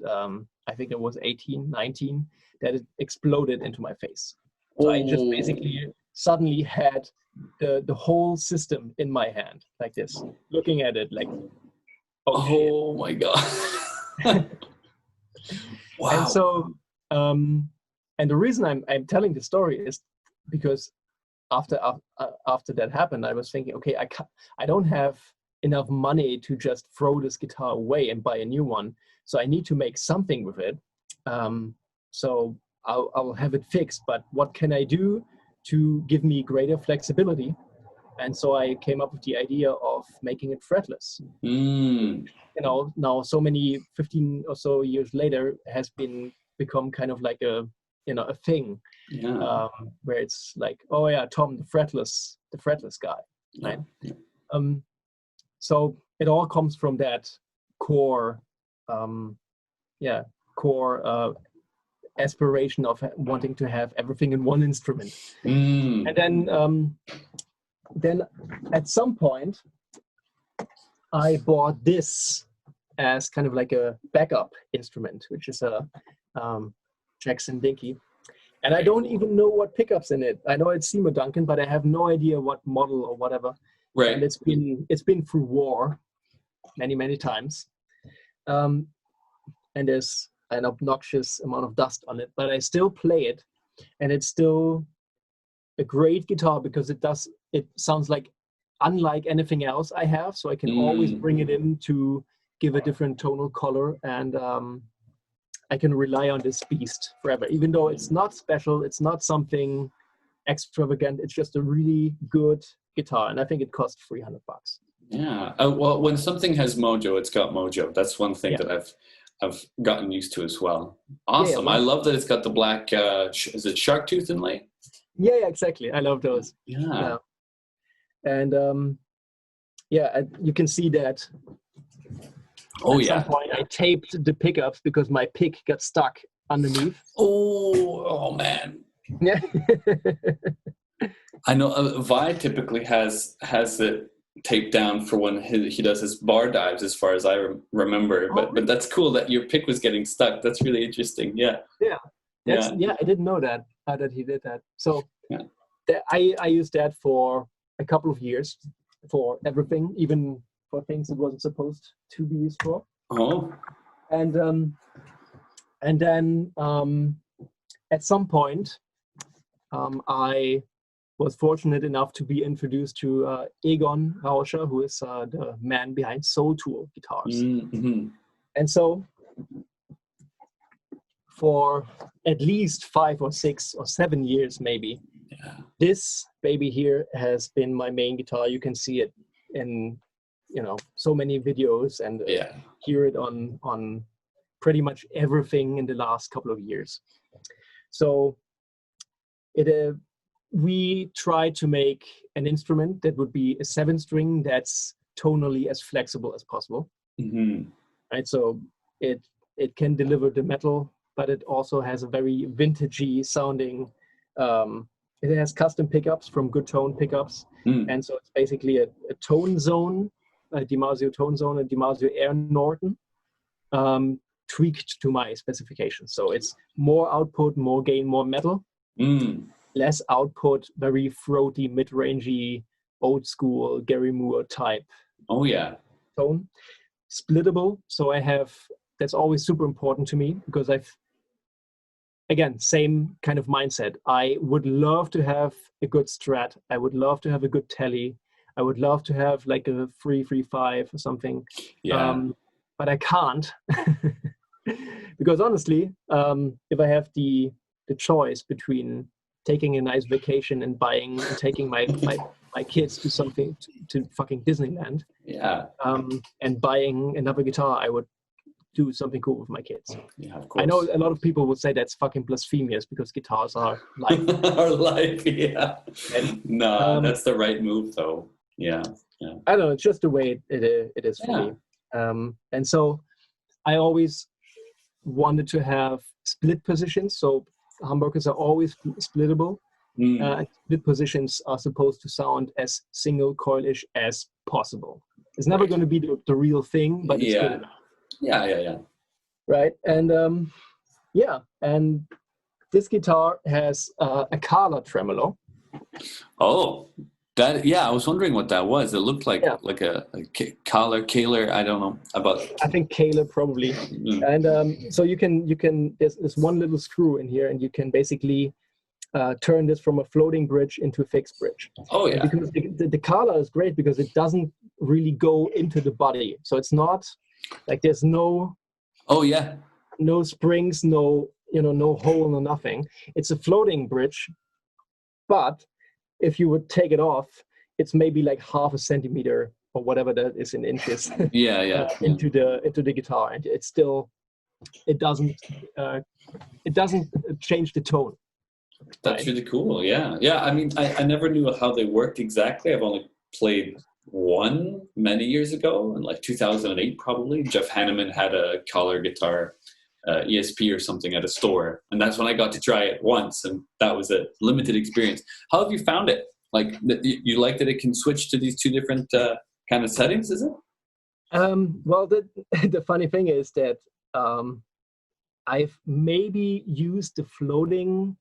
I think it was 18, 19, that it exploded into my face. So I just basically suddenly had the whole system in my hand, like this, looking at it like, oh my God. Wow. And so, and the reason I'm telling the story is because after that happened, I was thinking, okay, I don't have enough money to just throw this guitar away and buy a new one. So I need to make something with it. So I'll have it fixed. But what can I do to give me greater flexibility? And so I came up with the idea of making it fretless. Mm. You know, now so many 15 or so years later has become kind of like a thing. Yeah. Where it's like, oh yeah, Tom, the fretless guy, right? Yeah. So it all comes from that core, aspiration of wanting to have everything in one instrument. Mm. And then at some point, I bought this as kind of like a backup instrument, which is a Jackson Dinky. And I don't even know what pickups in it. I know it's Seymour Duncan, but I have no idea what model or whatever. Right. And it's been through war many, many times. And there's an obnoxious amount of dust on it, but I still play it. And it's still a great guitar because it sounds like unlike anything else I have. So I can always bring it in to give a different tonal color, and I can rely on this beast forever, even though it's not special, it's not something extravagant, it's just a really good guitar, and I think it cost $300. Yeah. Well, when something has mojo, it's got mojo. That's one thing that I've gotten used to as well. Awesome. I love that it's got the black, is it shark tooth inlay? Yeah, exactly. I love those. Yeah. And you can see that. At some point, I taped the pickups because my pick got stuck underneath. Oh man. Yeah. I know Vi typically has it taped down for when he does his bar dives, as far as I remember. But that's cool that your pick was getting stuck. That's really interesting. Yeah. Yeah. I didn't know that he did that. So I used that for a couple of years for everything, even for things it wasn't supposed to be used for. Oh. And then at some point, I was fortunate enough to be introduced to Egon Rauscher, who is the man behind Soul Tool guitars. Mm-hmm. And so for at least 5 or 6 or 7 years, maybe, this baby here has been my main guitar. You can see it in so many videos and hear it on pretty much everything in the last couple of years. So we tried to make an instrument that would be a 7-string that's tonally as flexible as possible. Mm-hmm. Right, so it can deliver the metal, but it also has a very vintagey sounding. It has custom pickups from Good Tone pickups, and so it's basically a tone zone, a DiMarzio tone zone, a DiMarzio Air Norton, tweaked to my specifications. So it's more output, more gain, more metal, less output, very throaty, mid-rangey, old school Gary Moore type. Oh yeah. Tone, splittable. So that's always super important to me because again, same kind of mindset. I would love to have a good Strat. I would love to have a good Tele. I would love to have like a 335 or something. Yeah. But I can't because honestly, if I have the choice between taking a nice vacation and taking my kids to something to fucking Disneyland, Yeah. And buying another guitar, I would do something cool with my kids. Yeah, of course. I know a lot of people would say that's fucking blasphemous because guitars are life. Our life, yeah. And, No, that's the right move, though. Yeah. I don't know. It's just the way it is for me. And so I always wanted to have split positions. So humbuckers are always splittable. Split positions are supposed to sound as single coil-ish as possible. It's never going to be the real thing, but it's good enough. Yeah. Right. And and this guitar has a color tremolo. Oh, I was wondering what that was. It looked like a Kahler. I don't know about. I think Kahler probably. And so you can. There's one little screw in here, and you can basically turn this from a floating bridge into a fixed bridge. Oh yeah. And because the color is great because it doesn't really go into the body, so it's not like there's no. Oh yeah. No springs, no hole, no nothing. It's a floating bridge, but if you would take it off, it's maybe like half a centimeter or whatever that is in inches. Into the guitar, and it doesn't change the tone. That's really cool. Yeah. I mean, I never knew how they worked exactly. I've only played one many years ago, in like 2008 probably. Jeff Hanneman had a collar guitar, ESP or something at a store, and that's when I got to try it once, and that was a limited experience. How have you found it? Like, you like that it can switch to these two different kind of settings, is it? Well, the funny thing is that I've maybe used the floating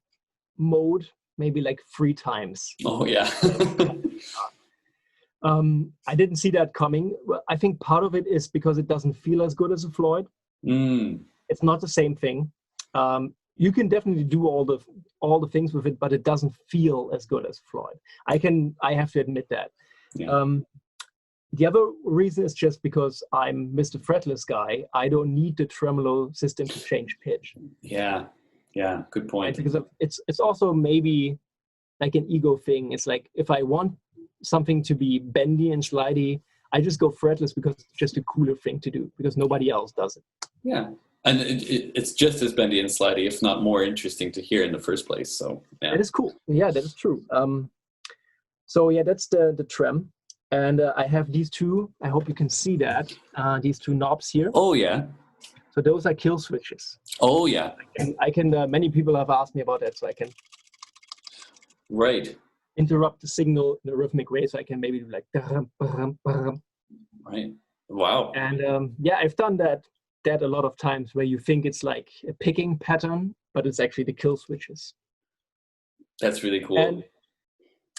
mode maybe like 3 times. Oh yeah. I didn't see that coming. Well, I think part of it is because it doesn't feel as good as a Floyd. It's not the same thing. You can definitely do all the things with it, but it doesn't feel as good as Floyd. I have to admit that. Yeah. The other reason is just because I'm Mr. Fretless guy. I don't need the tremolo system to change pitch. Yeah, good point. Because it's also maybe like an ego thing. It's like if I want something to be bendy and slidey, I just go fretless because it's just a cooler thing to do because nobody else does it. Yeah. And it's just as bendy and slidey, if not more interesting to hear in the first place. So yeah. That is cool. Yeah, that is true. So yeah, that's the trem. And I have these two, I hope you can see that, these two knobs here. Oh yeah. So those are kill switches. Oh yeah. I can many people have asked me about that, so I can interrupt the signal in a rhythmic way, so I can maybe do like right. Wow. And I've done that a lot of times where you think it's like a picking pattern, but it's actually the kill switches. That's really cool.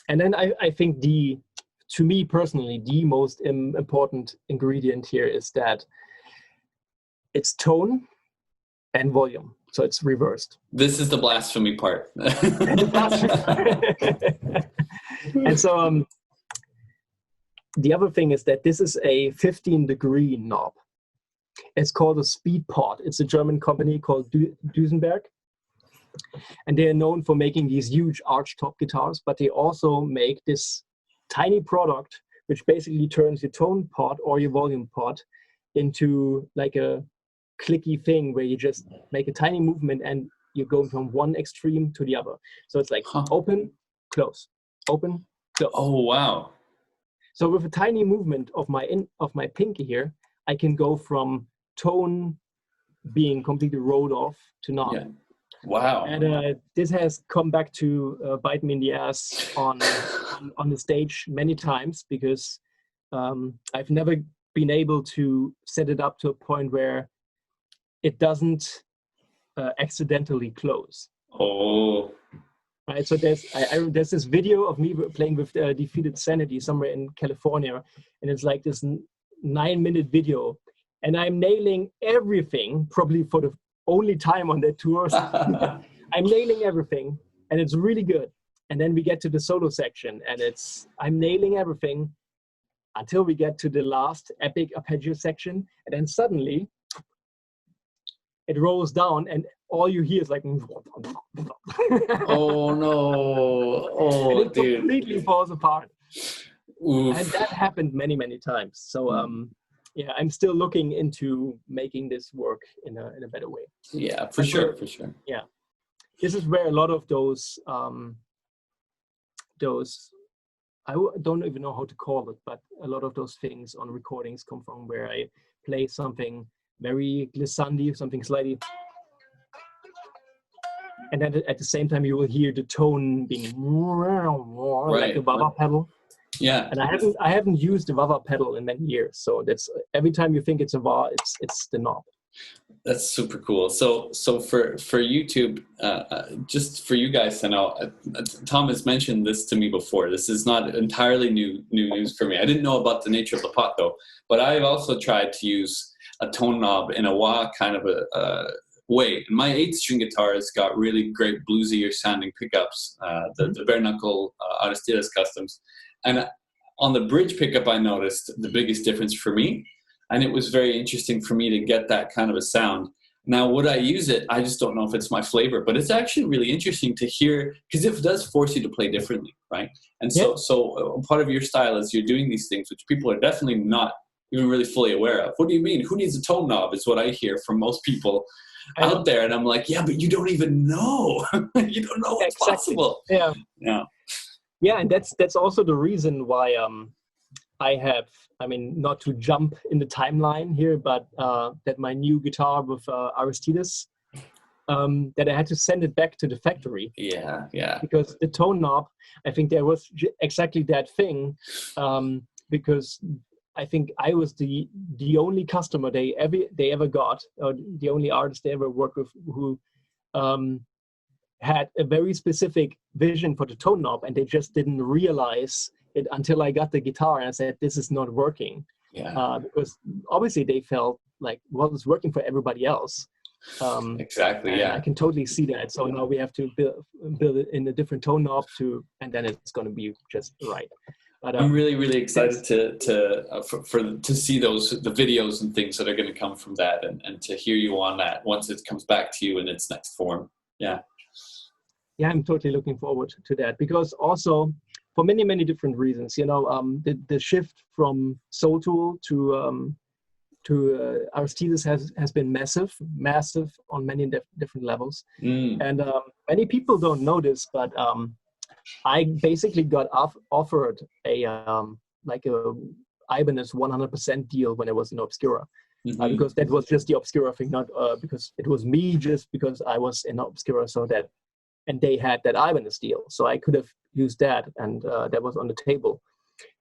And then I think to me personally, the most important ingredient here is that it's tone and volume. So it's reversed. This is the blasphemy part. And so the other thing is that this is a 15-degree knob. It's called a Speed Pod. It's a German company called Duesenberg. And they are known for making these huge archtop guitars, but they also make this tiny product which basically turns your tone pod or your volume pod into like a clicky thing where you just make a tiny movement and you go from one extreme to the other. So it's like open, close, open, close. Oh wow. So with a tiny movement of my pinky here, I can go from tone being completely rolled off to knob. Yeah. Wow. And this has come back to bite me in the ass on the stage many times because I've never been able to set it up to a point where it doesn't accidentally close. Oh. Right. So there's this video of me playing with Defeated Sanity somewhere in California, and it's like this 9-minute video, and I'm nailing everything, probably for the only time on that tour. I'm nailing everything, and it's really good. And then we get to the solo section, and I'm nailing everything, until we get to the last epic arpeggio section, and then suddenly it rolls down, and all you hear is like, oh no, oh and it dude, completely falls apart. Oof. And that happened many, many times. So yeah, I'm still looking into making this work in a better way. Yeah, for sure. Yeah, this is where a lot of those don't even know how to call it, but a lot of those things on recordings come from, where I play something very glissandi, something slightly, and then at the same time you will hear the tone being like a wah-wah pedal. Yeah, and I haven't used the wah-wah pedal in many years, so that's every time you think it's a wah, it's the knob. That's super cool. So for YouTube, just for you guys to know, Tom has mentioned this to me before. This is not entirely new news for me. I didn't know about the nature of the pot though, but I've also tried to use a tone knob in a wah kind of a way. And my 8-string guitar has got really great bluesier sounding pickups, the bare knuckle Aristides customs. And on the bridge pickup, I noticed the biggest difference for me. And it was very interesting for me to get that kind of a sound. Now, would I use it? I just don't know if it's my flavor, but it's actually really interesting to hear, because it does force you to play differently, right? And so part of your style is you're doing these things, which people are definitely not even really fully aware of. What do you mean? Who needs a tone knob is what I hear from most people out there. And I'm like, yeah, but you don't even know. You don't know what's possible. Yeah. Yeah. Yeah, and that's also the reason why I mean, not to jump in the timeline here, but that my new guitar with Aristides, that I had to send it back to the factory. Yeah. Because the tone knob, I think there was exactly that thing, because I think I was the only customer they ever got, or the only artist they ever worked with who had a very specific vision for the tone knob, and they just didn't realize it until I got the guitar and I said, this is not working. Yeah. Because obviously they felt like, well, it's working for everybody else. Exactly. Yeah. I can totally see that. So now we have to build it in a different tone knob and then it's going to be just right. But I'm really, really excited to see the videos and things that are going to come from that, and to hear you on that once it comes back to you in its next form. Yeah. Yeah, I'm totally looking forward to that, because also for many, many different reasons, the shift from Soul Tool to Aristides has been massive on many different levels. And many people don't know this, but I basically got offered a Ibanez 100% deal when I was in Obscura, because that was just the Obscura thing, not because it was me, just because I was in Obscura, and they had that Ibanez deal, so I could have used that, and that was on the table.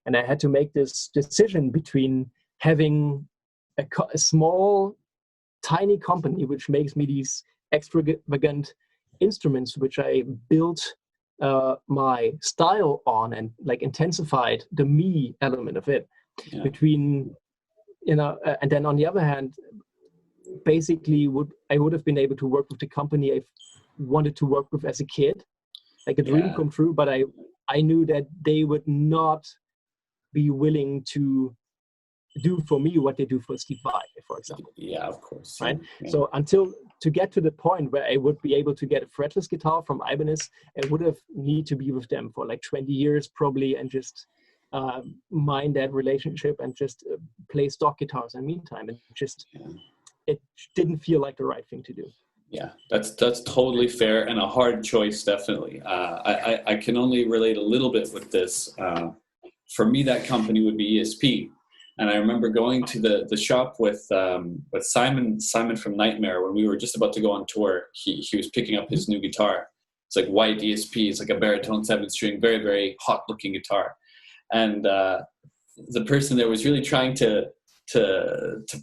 And I had to make this decision between having a small, tiny company which makes me these extravagant instruments, which I built my style on and like intensified the me element of it, between, and then on the other hand, basically I would have been able to work with the company I wanted to work with as a kid, like a dream come true, but I knew that they would not be willing to do for me what they do for Steve Vai, for example. Yeah, of course. Right. Yeah. So to get to the point where I would be able to get a fretless guitar from Ibanez, I would have need to be with them for like 20 years probably, and just mind that relationship and just play stock guitars in the meantime. And it didn't feel like the right thing to do. Yeah, that's totally fair, and a hard choice, definitely. I can only relate a little bit with this. For me, that company would be ESP. And I remember going to the shop with Simon from Nightmare when we were just about to go on tour. He was picking up his new guitar. It's like white ESP. It's like a baritone 7-string, very, very hot looking guitar. And the person there was really trying to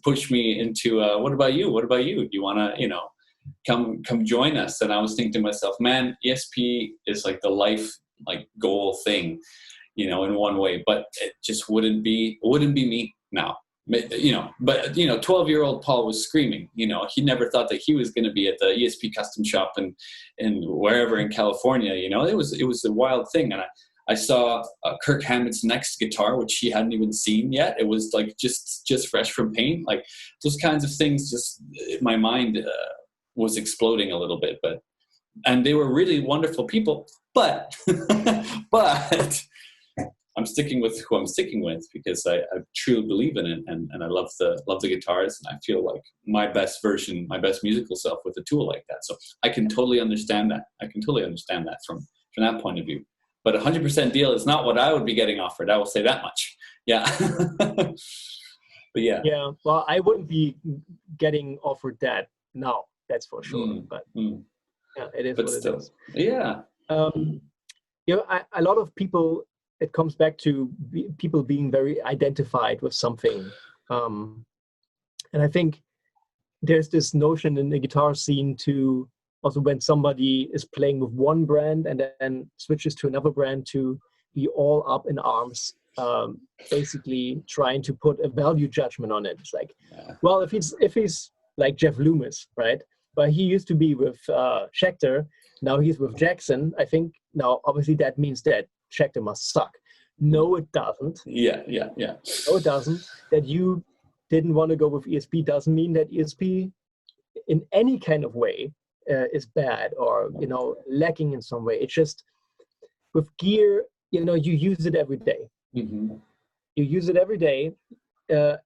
push me into what about you? What about you? Do you want to come join us? And I was thinking to myself, man, ESP is like the life goal thing, in one way, but it just wouldn't be me now, but 12-year-old Paul was screaming, he never thought that he was going to be at the ESP custom shop and wherever in California, it was a wild thing. And I saw Kirk Hammett's next guitar, which he hadn't even seen yet. It was like just fresh from paint. Like those kinds of things, just my mind was exploding a little bit. And they were really wonderful people. But but I'm sticking with who I'm sticking with because I truly believe in it, and I love the guitars, and I feel like my best version, my best musical self with a tool like that. So I can totally understand that. I can totally understand that from that point of view. But 100% deal is not what I would be getting offered. I will say that much. Yeah. But yeah. Yeah. Well, I wouldn't be getting offered that. No, that's for sure. But yeah, it is. But what still, it is. Yeah. You know, a lot of people. It comes back to people being very identified with something, and I think there's this notion in the guitar scene to also when somebody is playing with one brand and then switches to another brand to be all up in arms, basically trying to put a value judgment on it. It's like, well, if he's like Jeff Loomis, right? But he used to be with Schecter, now he's with Jackson. I think now obviously that means that Schecter must suck. No, it doesn't. Yeah. No, it doesn't. That you didn't want to go with ESP doesn't mean that ESP in any kind of way is bad or, you know, lacking in some way. It's just with gear, you know, you use it every day. Mm-hmm. You use it every day,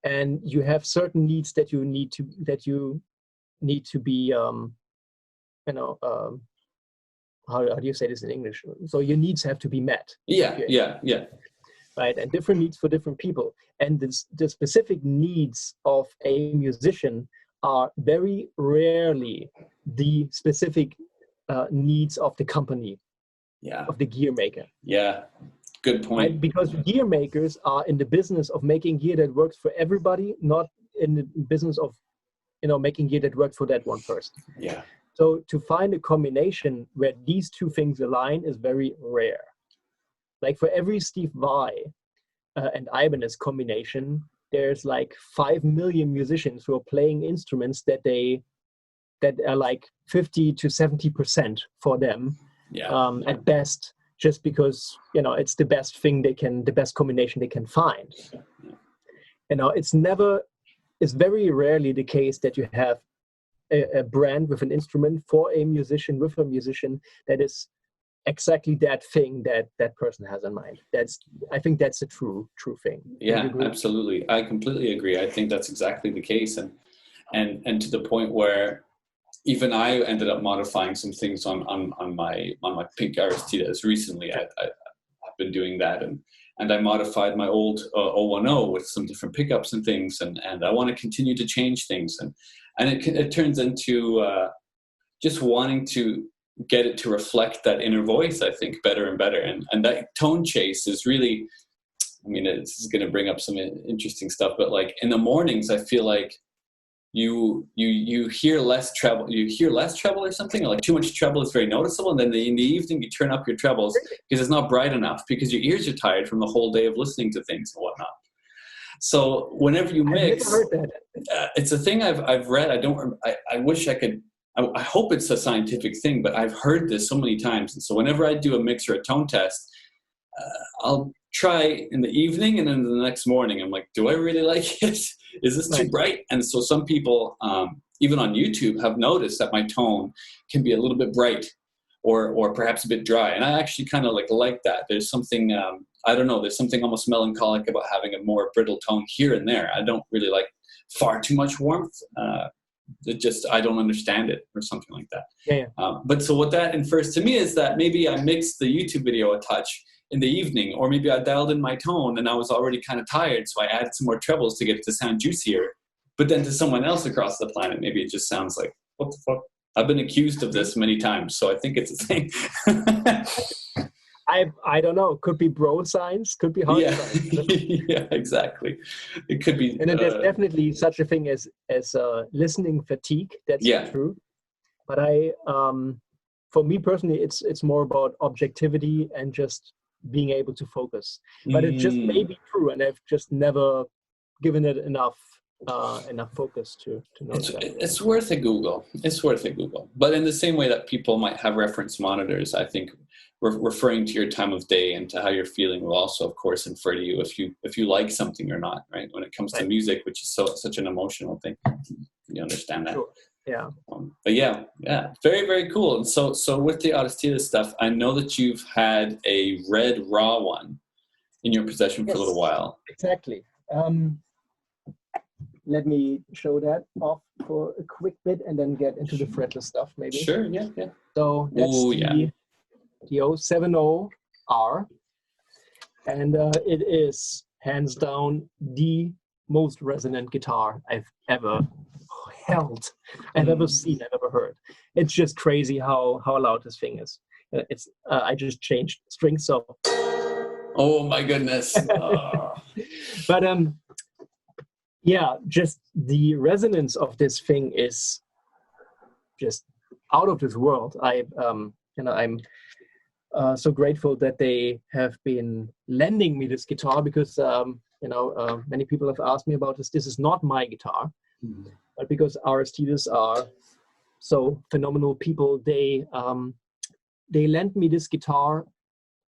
and you have certain needs that you need to be, you know, how do you say this in English? So your needs have to be met. Yeah. Right, and different needs for different people. And the specific needs of a musician are very rarely the specific needs of the company, of the gear maker. Yeah, good point. Right? Because gear makers are in the business of making gear that works for everybody, not in the business of, you know, making gear that works for that one person. Yeah. So to find a combination where these two things align is very rare. Like for every Steve Vai and Ibanez combination, there's like 5 million musicians who are playing instruments that are like 50 to 70% for them at best, just because, you know, it's the best combination they can find. You know, it's very rarely the case that you have a brand with an instrument for a musician with a musician that is exactly that thing that person has in mind. I think that's a true thing. Yeah, absolutely. I completely agree. I think that's exactly the case, and to the point where even I ended up modifying some things on my pink Aristides recently. I've been doing that, and I modified my old 010 with some different pickups and things, and I want to continue to change things, and it turns into just wanting to get it to reflect that inner voice, I think, better and better. And that tone chase is really, I mean, this is going to bring up some interesting stuff, but like in the mornings, I feel like you hear less treble, or something, or like too much treble is very noticeable. And then in the evening, you turn up your trebles because it's not bright enough because your ears are tired from the whole day of listening to things and whatnot. So whenever you mix, I've never heard that. It's a thing I've read. I wish I could. I hope it's a scientific thing, but I've heard this so many times. And so whenever I do a mix or a tone test, I'll try in the evening and then the next morning. I'm like, do I really like it? Is this too bright? And so some people, even on YouTube, have noticed that my tone can be a little bit bright or perhaps a bit dry. And I actually kind of like that. There's something, I don't know, there's something almost melancholic about having a more brittle tone here and there. I don't really like far too much warmth. I don't understand it or something like that. Yeah. But so what that infers to me is that maybe I mixed the YouTube video a touch in the evening, or maybe I dialed in my tone and I was already kind of tired, so I added some more trebles to get it to sound juicier. But then to someone else across the planet, maybe it just sounds like, what the fuck? I've been accused of this many times, so I think it's a thing. I don't know. Could be bro science, could be hard science. Yeah, exactly. It could be. And then there's definitely such a thing as listening fatigue. That's true. But for me personally, it's more about objectivity and just being able to focus. But it just may be true, and I've just never given it enough focus to know that. It's worth a Google. It's worth a Google. But in the same way that people might have reference monitors, I think referring to your time of day and to how you're feeling will also, of course, infer to you if you like something or not, right? When it comes to music, which is such an emotional thing, you understand that. Sure. Yeah. But yeah, very, very cool. And so with the Ouzounov stuff, I know that you've had a red raw one in your possession for a little while. Exactly. Let me show that off for a quick bit and then get into the fretless stuff, maybe. Sure. Yeah. So that's the Ouzounov-R, and it is hands down the most resonant guitar I've ever held, I've ever seen, I've ever heard. It's just crazy how loud this thing is. It's I just changed strings, so. Oh my goodness! But yeah, just the resonance of this thing is just out of this world. I'm so grateful that they have been lending me this guitar because many people have asked me about this. This is not my guitar, but because Ouzounov are so phenomenal people, they lent me this guitar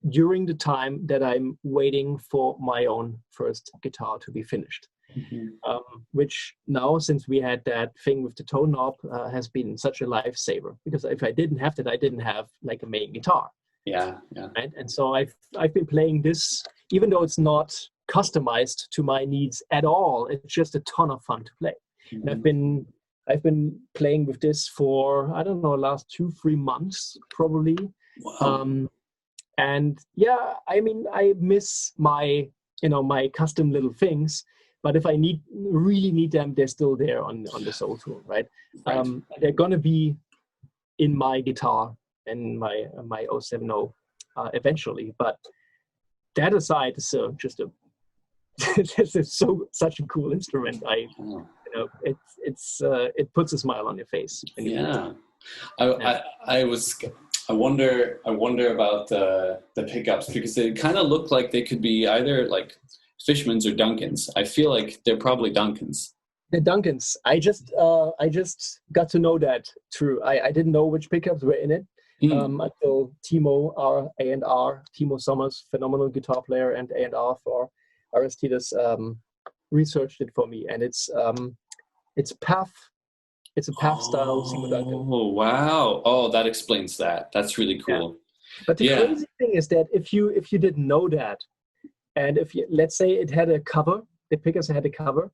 during the time that I'm waiting for my own first guitar to be finished. Which now, since we had that thing with the tone knob, has been such a lifesaver, because if I didn't have that, I didn't have like a main guitar. Yeah. Right? And so I've been playing this, even though it's not customized to my needs at all. It's just a ton of fun to play. And I've been playing with this for, I don't know, last 2-3 months probably. Wow. And yeah, I mean, I miss my custom little things. But if I really need them, they're still there on the Soul Tool, right? They're gonna be in my guitar and my Ouzounov eventually. But that aside, it's just such a cool instrument. It puts a smile on your face. Yeah, I wonder about the pickups, because they kind of look like they could be either like Fishman's or Duncan's. I feel like they're probably Duncan's. The Duncan's. I just got to know that through. I didn't know which pickups were in it until Timo, our A&R, Timo Sommers, phenomenal guitar player and A&R for Ouzounov, researched it for me, and it's PAF. It's a PAF style Timo Duncan. Oh wow! Oh, that explains that. That's really cool. Yeah. But the crazy thing is that if you didn't know that, and if you, let's say it had a cover, the pickups had a cover,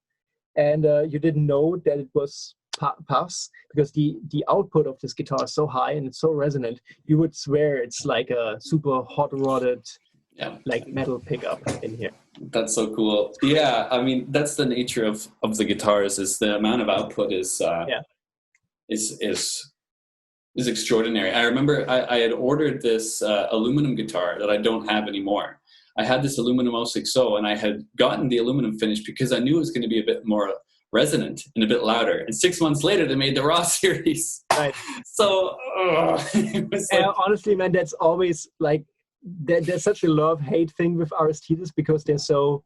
and you didn't know that it was PAFs, because the output of this guitar is so high and it's so resonant, you would swear it's like a super hot-rodded like metal pickup in here. That's so cool. Yeah, I mean, that's the nature of the guitars, is the amount of output is extraordinary. I remember I had ordered this aluminum guitar that I don't have anymore. I had this aluminum 060, and I had gotten the aluminum finish because I knew it was going to be a bit more resonant and a bit louder. And 6 months later, they made the raw series. Right. So it was like, honestly, man, that's always like, there's such a love-hate thing with Ouzounov, because they're so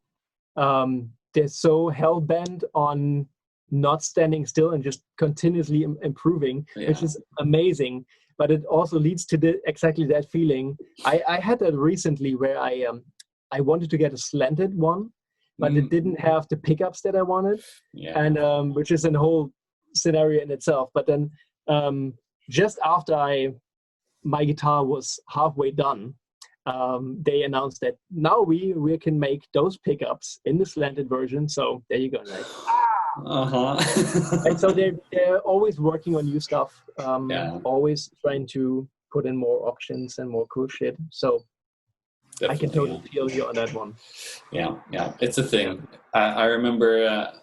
hell-bent on not standing still and just continuously improving, which is amazing. But it also leads to exactly that feeling. I had that recently where I wanted to get a slanted one, but it didn't have the pickups that I wanted, and which is a whole scenario in itself. But then just after my guitar was halfway done, they announced that now we can make those pickups in the slanted version. So there you go. Like, and so they're always working on new stuff, always trying to put in more options and more cool shit. So definitely, I can totally feel you on that one. Yeah, it's a thing. I remember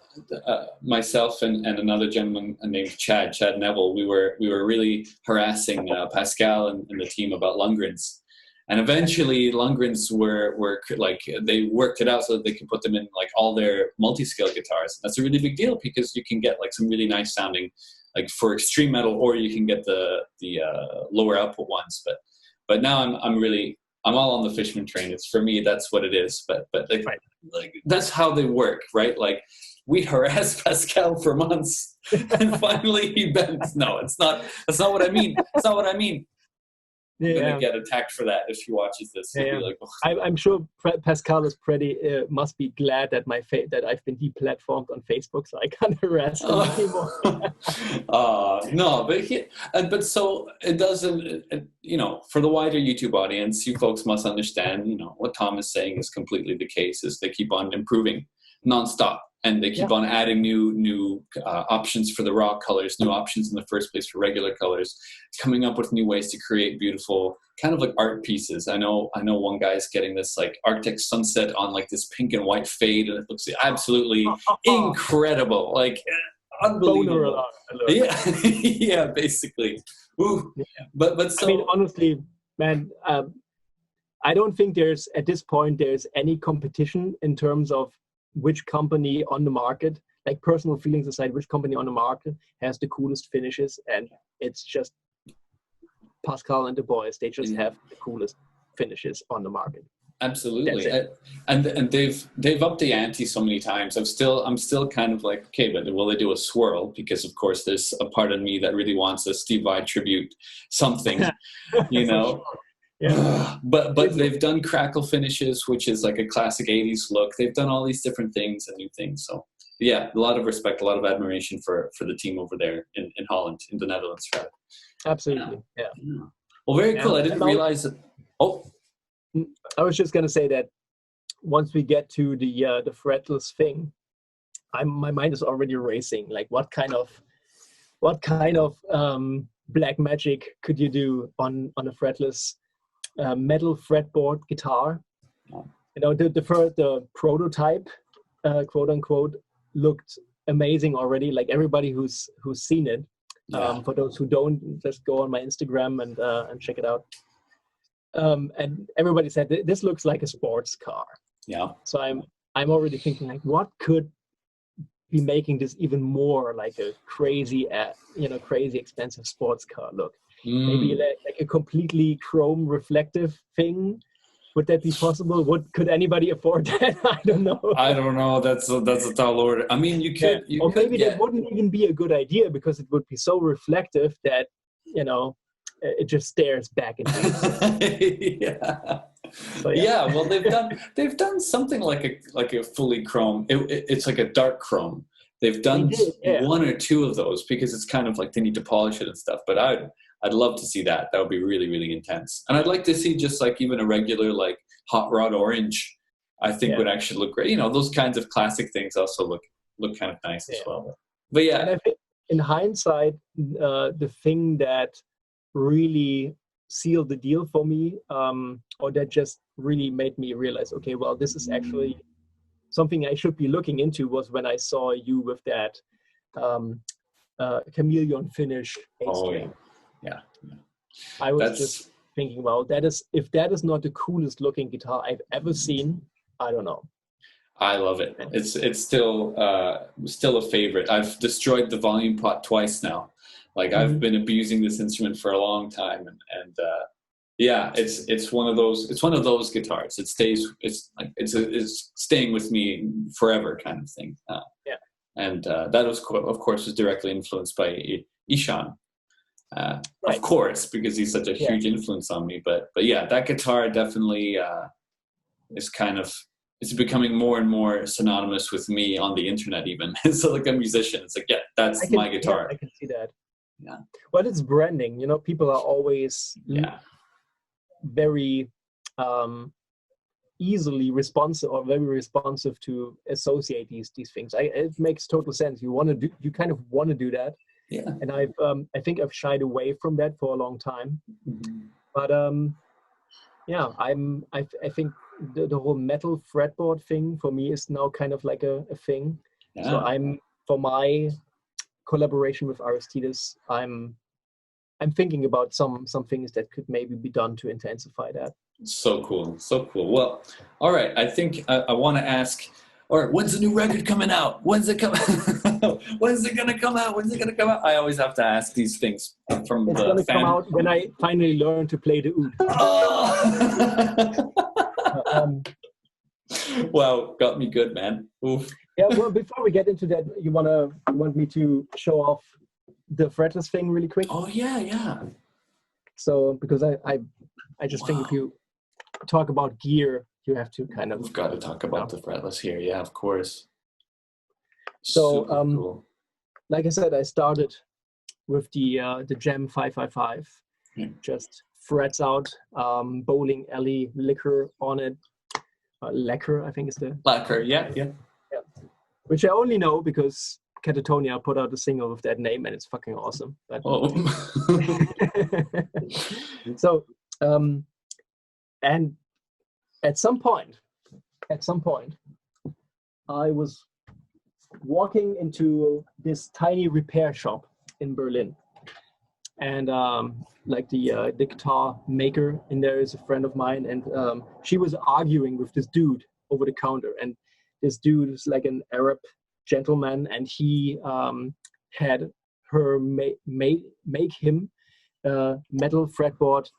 myself and another gentleman named Chad Neville. We were really harassing Pascal and the team about Lundgrens. And eventually Lundgrens were like, they worked it out so that they could put them in like all their multi-scale guitars. That's a really big deal, because you can get like some really nice sounding, like for extreme metal, or you can get the lower output ones. But now I'm all on the Fishman train. It's, for me, that's what it is. But like that's how they work, right? Like, we harassed Pascal for months, and finally he bent. No, it's not. That's not what I mean. That's not what I mean. I'm gonna get attacked for that if he watches this. He'll be like, oh. I'm sure Pascal is pretty must be glad that that I've been deplatformed on Facebook, so I can't harass him anymore. No, but so it doesn't. For the wider YouTube audience, you folks must understand. What Tom is saying is completely the case. Is they keep on improving nonstop. And they keep on adding new options for the raw colors, new options in the first place for regular colors, coming up with new ways to create beautiful kind of like art pieces. I know one guy's getting this like Arctic sunset on like this pink and white fade, and it looks absolutely incredible, like unbelievable. Yeah, basically. Ooh. Yeah. But so, I mean, honestly, man, I don't think at this point there's any competition in terms of which company on the market, like personal feelings aside, which company on the market has the coolest finishes, and it's just Pascal and the boys. They just have the coolest finishes on the market. Absolutely, and they've upped the ante so many times. I'm still kind of like, okay, but will they do a swirl? Because of course there's a part of me that really wants a Steve Vai tribute something, Sure. Yeah. But they've done crackle finishes, which is like a classic 80s look. They've done all these different things and new things. So yeah, a lot of respect, a lot of admiration for the team over there in Holland, in the Netherlands. Right? Absolutely. Yeah. Well, very cool. I didn't realize that. Oh, I was just gonna say that once we get to the fretless thing, my mind is already racing. Like what kind of black magic could you do on a fretless metal fretboard guitar? The prototype, quote unquote, looked amazing already. Like everybody who's seen it. For those who don't, just go on my Instagram and check it out. And everybody said this looks like a sports car. Yeah. So I'm already thinking like, what could be making this even more like a crazy expensive sports car look? Maybe like a completely chrome reflective thing. Would that be possible? Could anybody afford that? I don't know. That's a tall order. I mean, you could. Yeah. Or maybe that wouldn't even be a good idea because it would be so reflective that it just stares back into you. Yeah. So, yeah. Well, they've done something like a fully chrome. It's like a dark chrome. They've done one or two of those because it's kind of like they need to polish it and stuff. But I'd love to see that. That would be really, really intense. And I'd like to see just like even a regular like hot rod orange. I think would actually look great. Those kinds of classic things also look kind of nice as well. But yeah, and I think in hindsight, the thing that really sealed the deal for me, or that just really made me realize, okay, well, this is actually something I should be looking into, was when I saw you with that Chameleon Finish A-string. Yeah. I was just thinking, well, if that is not the coolest looking guitar I've ever seen, I don't know. I love it. It's still a favorite. I've destroyed the volume pot twice now. Like I've been abusing this instrument for a long time, and it's one of those guitars. It's staying with me forever kind of thing. And that of course was directly influenced by Ishan. Of course, because he's such a huge influence on me. But yeah, that guitar definitely is kind of, it's becoming more and more synonymous with me on the internet even. So like a musician, it's like, that's my guitar. I can see that. Yeah. Well, it's branding. People are always very easily responsive or very responsive to associate these things. It makes total sense. You kind of want to do that. Yeah. And I think I've shied away from that for a long time. But I think the whole metal fretboard thing for me is now kind of like a thing. Yeah. So for my collaboration with Aristides, I'm thinking about some things that could maybe be done to intensify that. So cool. Well, all right. I think I want to ask, all right, when's the new record coming out? When's it coming? When's it gonna come out? I always have to ask these things from it's gonna come out when I finally learn to play the oud. Oh. Wow, got me good, man. Oof. Yeah. Well, before we get into that, you want me to show off the fretless thing really quick? Oh yeah. So because I just think if you talk about gear, you have to kind of. We've got to talk about the fretless here. Yeah, of course. So Super cool. like I said, I started with the Gem 555, just frets out, bowling alley lacquer on it. Lacquer, I think is the lacquer. Yeah. Which I only know because Catatonia put out a single with that name, and it's fucking awesome. But so and at some point, I was walking into this tiny repair shop in Berlin, and like the guitar maker in there is a friend of mine, and she was arguing with this dude over the counter, and this dude is like an Arab gentleman, and he had her make him metal fretboard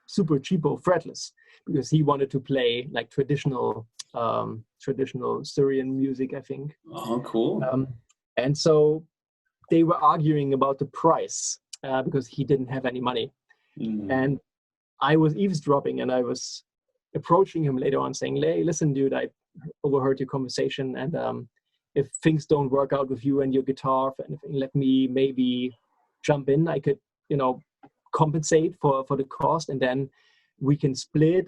super cheapo fretless, because he wanted to play like traditional Syrian music, I think. Oh, cool. And so they were arguing about the price because he didn't have any money. And I was eavesdropping, and I was approaching him later on saying, hey, listen, dude, I overheard your conversation, and if things don't work out with you and your guitar for anything, let me maybe jump in. I could, compensate for the cost, and then we can split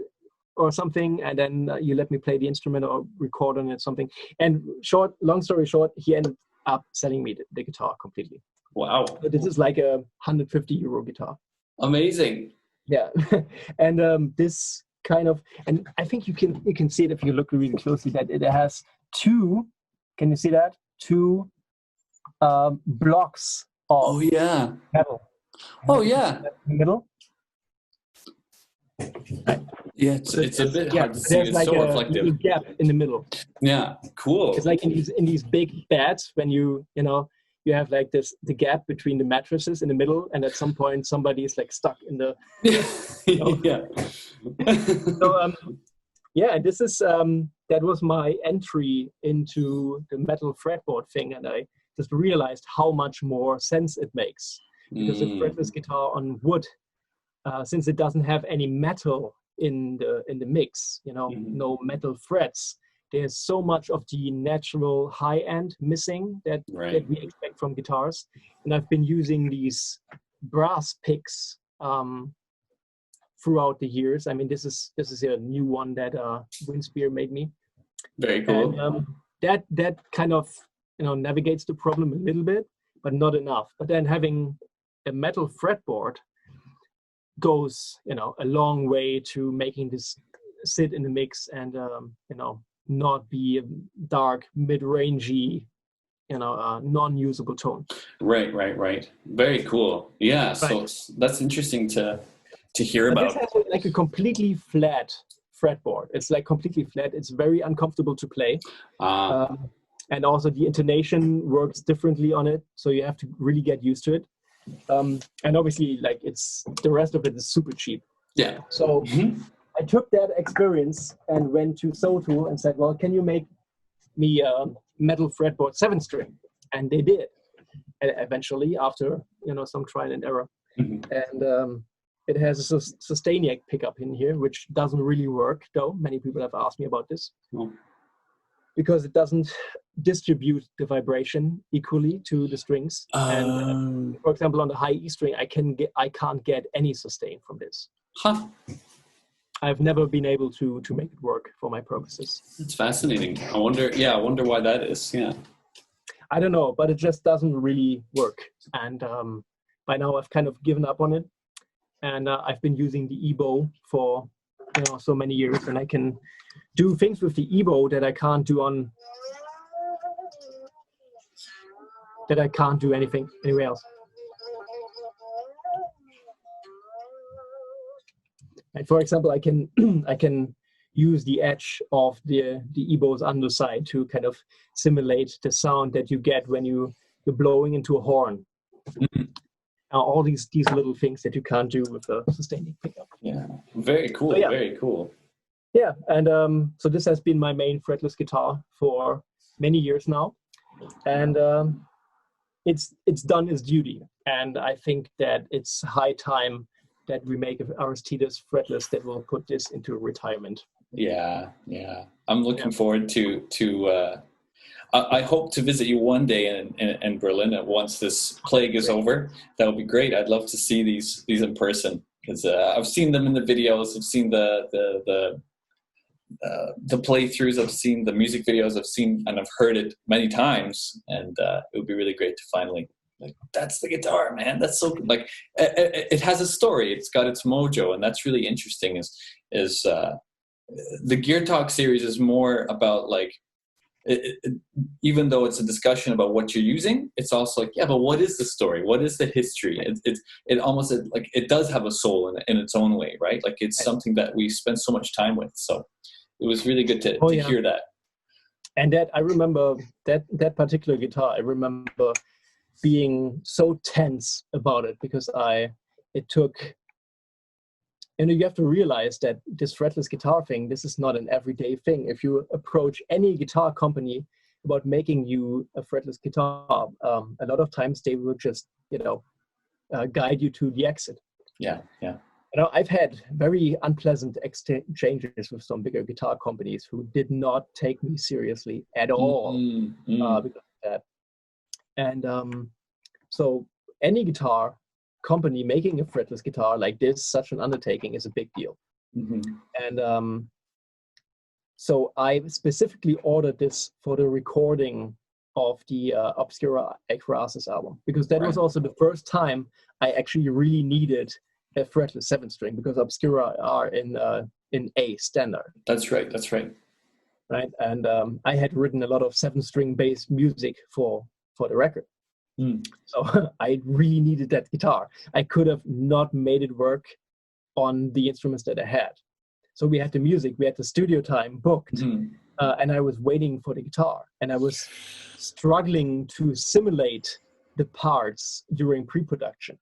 or something, and then you let me play the instrument or record on it, something. And long story short, he ended up selling me the guitar completely. Wow. So this is like a 150 euro guitar. Amazing. Yeah. And this kind of, and I think you can see it if you look really closely, that it has two, can you see that? Two blocks of metal. Oh yeah. In the middle. Yeah, it's a bit hard to see. There's It's like so a reflective. little gap in the middle. Yeah, cool. It's like in these big beds when you have like the gap between the mattresses in the middle, and at some point somebody is like stuck in the. Yeah. So and this is that was my entry into the metal fretboard thing, and I just realized how much more sense it makes, because a fretless guitar on wood, since it doesn't have any metal in the mix, no metal frets, there's so much of the natural high end missing that we expect from guitars. And I've been using these brass picks throughout the years. I mean, this is a new one that Windspear made me. Very cool. And that kind of navigates the problem a little bit, but not enough. But then having a metal fretboard goes a long way to making this sit in the mix and not be a dark mid-rangey non-usable tone. Right. Very cool. Yeah. So that's interesting to hear about. This has like a completely flat fretboard. It's like completely flat. It's very uncomfortable to play. And also the intonation works differently on it, so you have to really get used to it. And obviously, like the rest of it is super cheap. Yeah. So I took that experience and went to Soto and said, well, can you make me a metal fretboard 7-string? And they did. And eventually, after some trial and error. And it has a Sustainiac pickup in here, which doesn't really work, though. Many people have asked me about this. Because it doesn't distribute the vibration equally to the strings. And for example, on the high E string, I can't get any sustain from this. Huh. I've never been able to make it work for my purposes. It's fascinating. I wonder why that is. Yeah. I don't know, but it just doesn't really work. And by now I've kind of given up on it. And I've been using the EBow for so many years, and I can do things with the EBow that I can't do anything anywhere else. And for example, I can use the edge of the EBow's underside to kind of simulate the sound that you get when you're blowing into a horn. All these little things that you can't do with a sustaining pickup. Yeah, very cool. So, very cool. Yeah, and so this has been my main fretless guitar for many years now, and it's done its duty. And I think that it's high time that we make of Aristides fretless that will put this into retirement. Yeah. I'm looking forward to I hope to visit you one day in Berlin once this plague is over. That would be great. I'd love to see these in person, because I've seen them in the videos. I've seen the playthroughs. I've seen the music videos. I've seen and I've heard it many times, and it would be really great to finally, like, that's the guitar, man. That's so good. Like it has a story. It's got its mojo, and that's really interesting. Is the GearTalk series is more about, like, even though it's a discussion about what you're using, it's also like, yeah, but what is the story? What is the history? It almost, like, it does have a soul in its own way, right? Like, it's something that we spend so much time with. So it was really good to hear that. And that I remember that particular guitar. I remember being so tense about it because it took. And you have to realize that this fretless guitar thing, this is not an everyday thing. If you approach any guitar company about making you a fretless guitar, a lot of times they will just, guide you to the exit. Yeah. I've had very unpleasant exchanges with some bigger guitar companies who did not take me seriously at all because of that. And so any guitar company making a fretless guitar like this, such an undertaking, is a big deal. And so I specifically ordered this for the recording of the Obscura Acrasis album, because that was also the first time I actually really needed a fretless 7-string, because Obscura are in A standard. That's right. Right, and I had written a lot of 7-string based music for the record. So I really needed that guitar. I could have not made it work on the instruments that I had. So we had the music, we had the studio time booked, and I was waiting for the guitar. And I was struggling to simulate the parts during pre-production.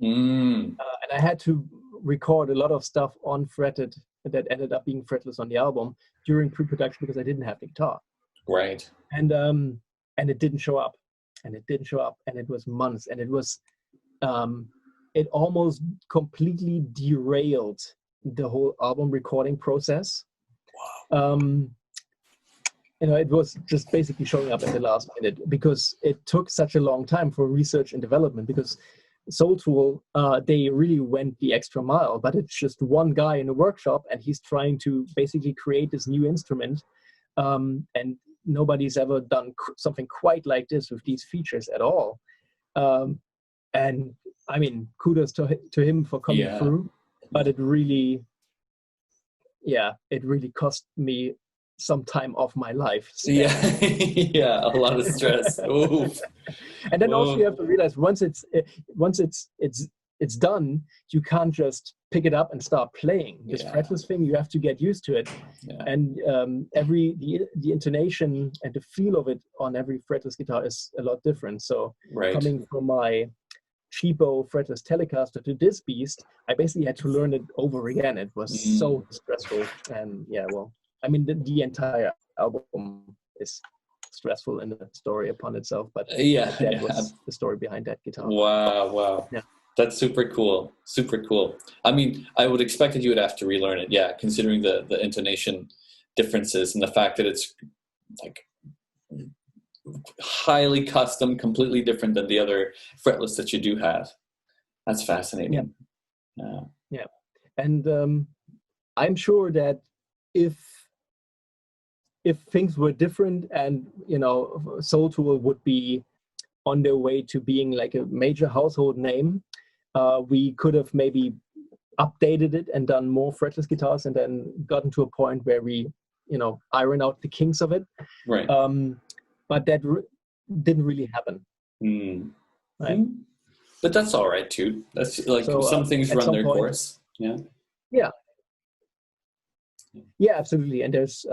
And I had to record a lot of stuff on fretted that ended up being fretless on the album during pre-production because I didn't have the guitar. Right. And it didn't show up. And it was months, and it was it almost completely derailed the whole album recording process. Wow. It was just basically showing up at the last minute because it took such a long time for research and development, because Soul Tool, they really went the extra mile, but it's just one guy in a workshop and he's trying to basically create this new instrument, and nobody's ever done something quite like this with these features at all. And I mean, kudos to him for coming through, but it really cost me some time off my life. Yeah, a lot of stress. Oof. And then also you have to realize once it's done, you can't just pick it up and start playing. This fretless thing, you have to get used to it. And the intonation and the feel of it on every fretless guitar is a lot different. So coming from my cheapo fretless Telecaster to this beast, I basically had to learn it over again. It was so stressful. And the entire album is stressful in the story upon itself, but that was the story behind that guitar. Wow. Yeah. That's super cool. I mean, I would expect that you would have to relearn it, considering the intonation differences and the fact that it's like highly custom, completely different than the other fretless that you do have. That's fascinating. Yeah. And I'm sure that if things were different and, Soul Tool would be on their way to being like a major household name, we could have maybe updated it and done more fretless guitars and then gotten to a point where we, iron out the kinks of it. Right. But that didn't really happen. Right? But that's all right too. That's like some things run their course. Yeah. Yeah, absolutely. And there's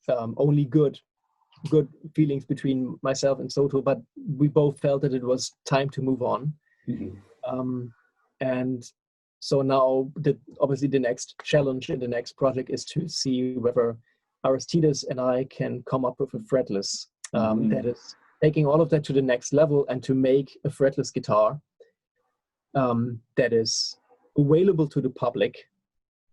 only good feelings between myself and Soto, but we both felt that it was time to move on. And so now obviously the next challenge in the next project is to see whether Aristides and I can come up with a fretless that is taking all of that to the next level and to make a fretless guitar that is available to the public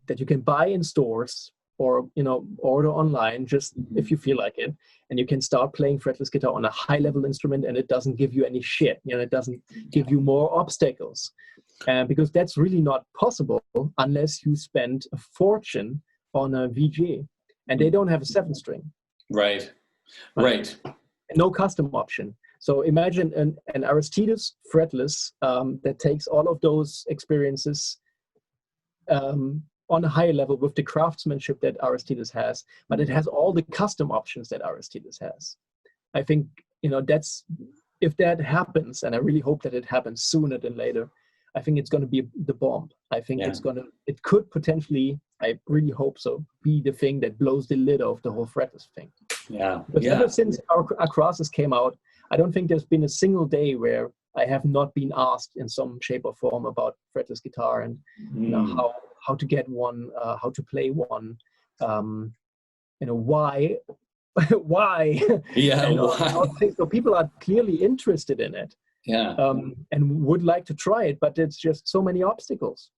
that you can buy in stores or, you know, order online just if you feel like it. And you can start playing fretless guitar on a high level instrument, and it doesn't give you any shit. You know, it doesn't give you more obstacles. Because that's really not possible unless you spend a fortune on a VJ, and they don't have a 7-string. Right. No custom option. So imagine an Aristides fretless that takes all of those experiences on a higher level with the craftsmanship that Aristides has, but it has all the custom options that Aristides has. I think, you know, that's, if that happens, and I really hope that it happens sooner than later, I think it's going to be the bomb. I think it could potentially, I really hope so, be the thing that blows the lid off the whole fretless thing. Because ever since our crosses came out, I don't think there's been a single day where I have not been asked in some shape or form about fretless guitar and you know, how to get one, how to play one, you know, why, why? Why? So people are clearly interested in it. And would like to try it, but it's just so many obstacles.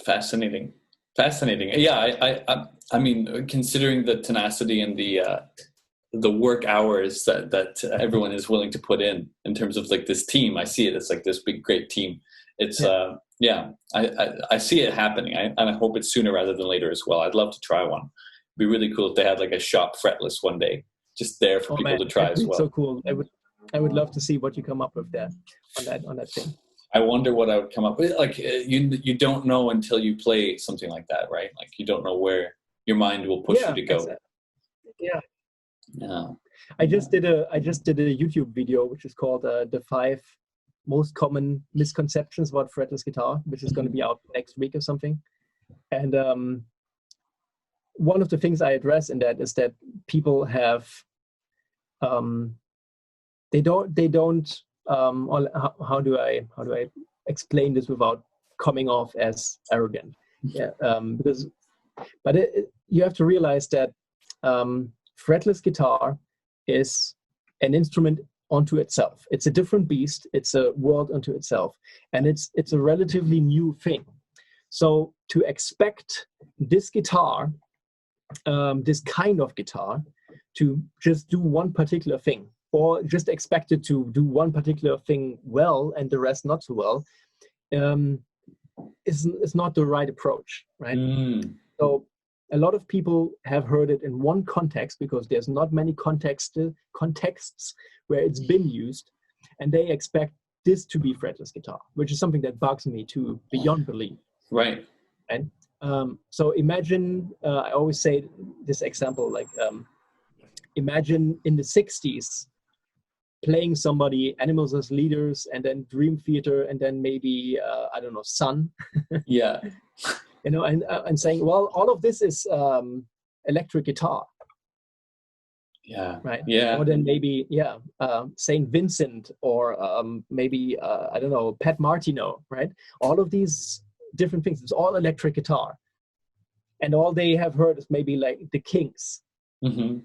Fascinating. Yeah, I mean, considering the tenacity and the work hours that everyone is willing to put in terms of like this team, I see it as like this big great team. It's I see it happening, and I hope it's sooner rather than later as well. I'd love to try one. It'd be really cool if they had like a shop fretless one day, just there for people to try as well. So cool. I would love to see what you come up with there on that thing. I wonder what I would come up with. Like you don't know until you play something like that, right? Like you don't know where your mind will push you to go. Exactly. Yeah. I just did a YouTube video which is called the 5 most common misconceptions about fretless guitar, which is going to be out next week or something. And one of the things I address in that is that people have they don't how do I explain this without coming off as arrogant? But you have to realize that fretless guitar is an instrument onto itself. It's a different beast. It's a world unto itself, and it's a relatively new thing. So to expect this guitar, this kind of guitar, to just do one particular thing, or just expect it to do one particular thing well and the rest not so well, is not the right approach, right? So a lot of people have heard it in one context because there's not many contexts where it's been used, and they expect this to be fretless guitar, which is something that bugs me to beyond belief. Right. And so imagine, I always say this example, like imagine in the 60s playing somebody Animals as Leaders, and then Dream Theater, and then maybe I don't know, Sun. Yeah. You know, and saying, well, all of this is electric guitar. Yeah. Right. Yeah. Or then maybe Saint Vincent, or maybe I don't know, Pat Martino. Right. All of these different things. It's all electric guitar, and all they have heard is maybe like the Kings. Mm-hmm.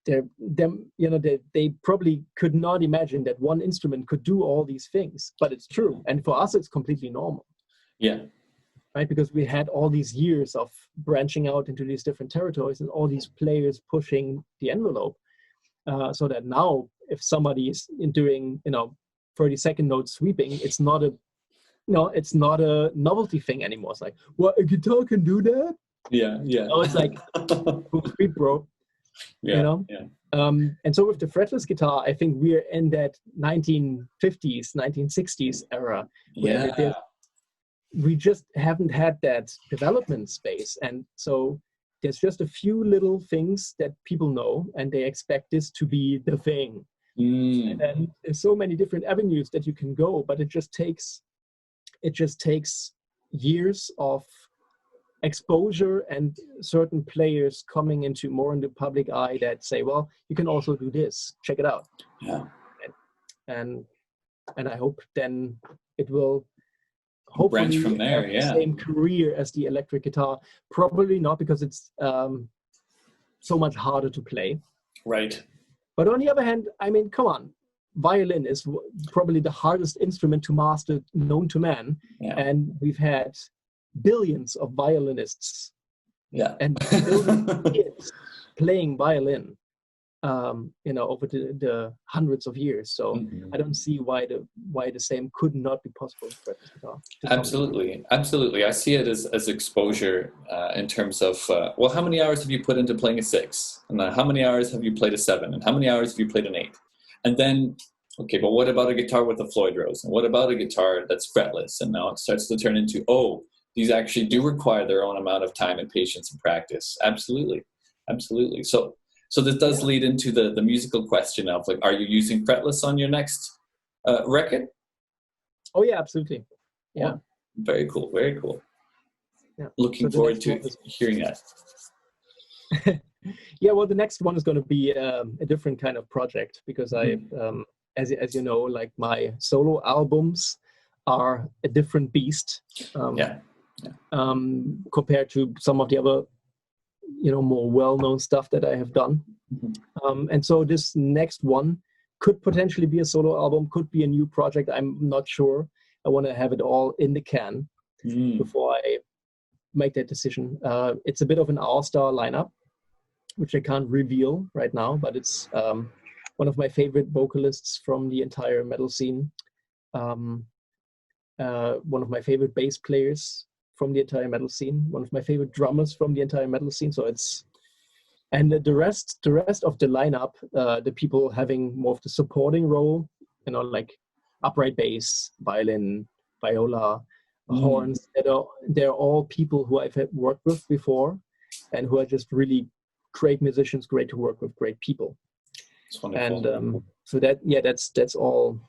They probably could not imagine that one instrument could do all these things, but it's true. And for us, it's completely normal. Yeah. Right, because we had all these years of branching out into these different territories and all these players pushing the envelope, so that now if somebody is doing 30-second note sweeping, it's not a novelty thing anymore. It's like, what, a guitar can do that? Yeah. Oh, it's like, cool sweep, bro. Yeah. And so with the fretless guitar, I think we're in that 1950s, 1960s era where we just haven't had that development space. And so there's just a few little things that people know, and they expect this to be the thing. And then there's so many different avenues that you can go, but it just takes years of exposure and certain players coming into more in the public eye that say, well, you can also do this, check it out. Yeah. And I hope then it will hopefully branch from there, have the same career as the electric guitar. Probably not, because it's so much harder to play. Right. But on the other hand, I mean, come on. violin is probably the hardest instrument to master known to man. Yeah. And we've had billions of violinists Yeah. and billions of kids playing violin, over the hundreds of years. So I don't see why the same could not be possible with fretless guitar. Absolutely. I see it as exposure in terms of, how many hours have you put into playing a 6? And how many hours have you played a 7? And how many hours have you played an 8? And then, okay, but what about a guitar with a Floyd Rose? And what about a guitar that's fretless? And now it starts to turn into, these actually do require their own amount of time and patience and practice. Absolutely. So this does lead into the musical question of, like, are you using fretless on your next record? Oh yeah, absolutely. Yeah. Oh, very cool. Very cool. Yeah. Looking forward to hearing that. Yeah, well, the next one is going to be a different kind of project because as you know, like my solo albums are a different beast. Compared to some of the other, more well-known stuff that I have done. And so this next one could potentially be a solo album, could be a new project. I'm not sure. I want to have it all in the can before I make that decision. It's a bit of an all-star lineup, which I can't reveal right now, but it's one of my favorite vocalists from the entire metal scene. One of my favorite bass players from the entire metal scene, one of my favorite drummers from the entire metal scene. So and the rest of the lineup, the people having more of the supporting role, like upright bass, violin, viola, horns. They're all people who I've worked with before, and who are just really great musicians, great to work with, great people. It's wonderful. And so that's all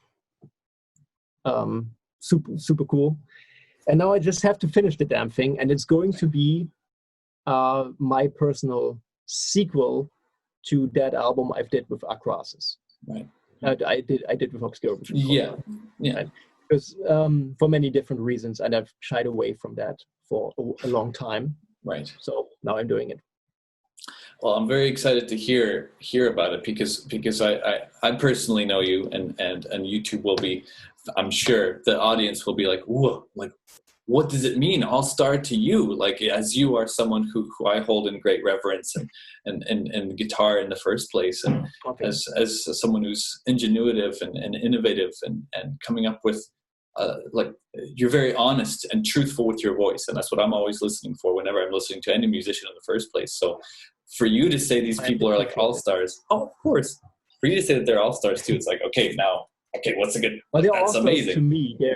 super cool. And now I just have to finish the damn thing, and it's going to be my personal sequel to that album I did with Acrosis. Right. I did with Obscure. Yeah. Right? Because for many different reasons, and I've shied away from that for a long time. Right. So now I'm doing it. Well, I'm very excited to hear about it because I personally know you, and YouTube will be, I'm sure the audience will be like, whoa, like, what does it mean, all-star to you? Like, as you are someone who I hold in great reverence and guitar in the first place, and as someone who's ingenuitive and innovative and coming up with, like, you're very honest and truthful with your voice, and that's what I'm always listening for whenever I'm listening to any musician in the first place. So for you to say these people are like all-stars, of course. For you to say that they're all-stars too, it's like, okay, what's a good? Well, they're that's amazing to me. To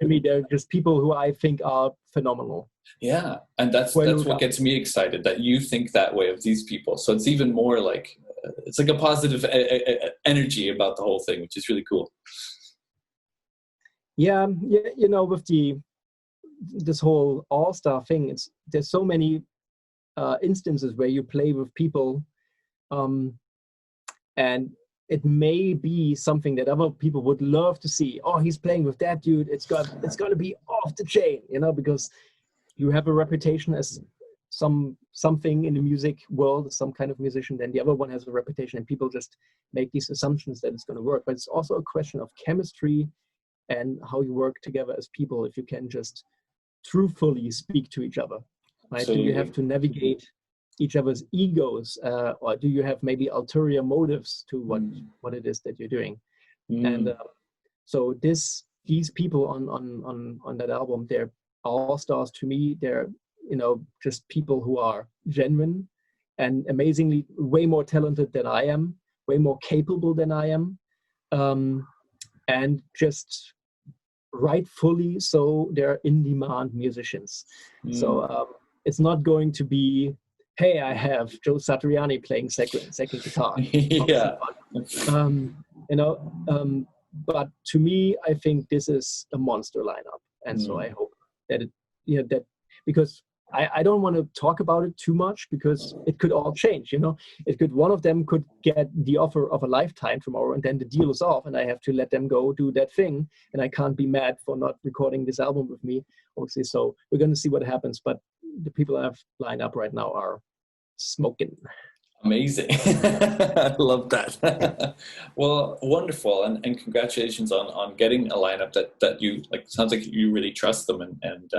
me, they're just people who I think are phenomenal. Yeah, and that's what gets me excited, that you think that way of these people. So it's even more like it's like a positive energy about the whole thing, which is really cool. Yeah, with this whole all-star thing, there's so many instances where you play with people, and it may be something that other people would love to see. Oh, he's playing with that dude. It's got to be off the chain, because you have a reputation as something in the music world, some kind of musician. Then the other one has a reputation, and people just make these assumptions that it's going to work. But it's also a question of chemistry and how you work together as people. If you can just truthfully speak to each other, right? Absolutely. Do you have to navigate each other's egos, or do you have maybe ulterior motives to what it is that you're doing? And so these people on that album, they're all stars to me. They're just people who are genuine and amazingly way more talented than I am, way more capable than I am, and just rightfully so, they're in-demand musicians. So it's not going to be, hey, I have Joe Satriani playing second guitar. Yeah. But to me, I think this is a monster lineup, and so I hope that that because I don't want to talk about it too much, because it could all change. One of them could get the offer of a lifetime tomorrow, and then the deal is off, and I have to let them go do that thing, and I can't be mad for not recording this album with me, obviously. So we're going to see what happens, but the people I have lined up right now are smoking. Amazing. I love that. Well, wonderful. And congratulations on getting a lineup that you like. Sounds like you really trust them, and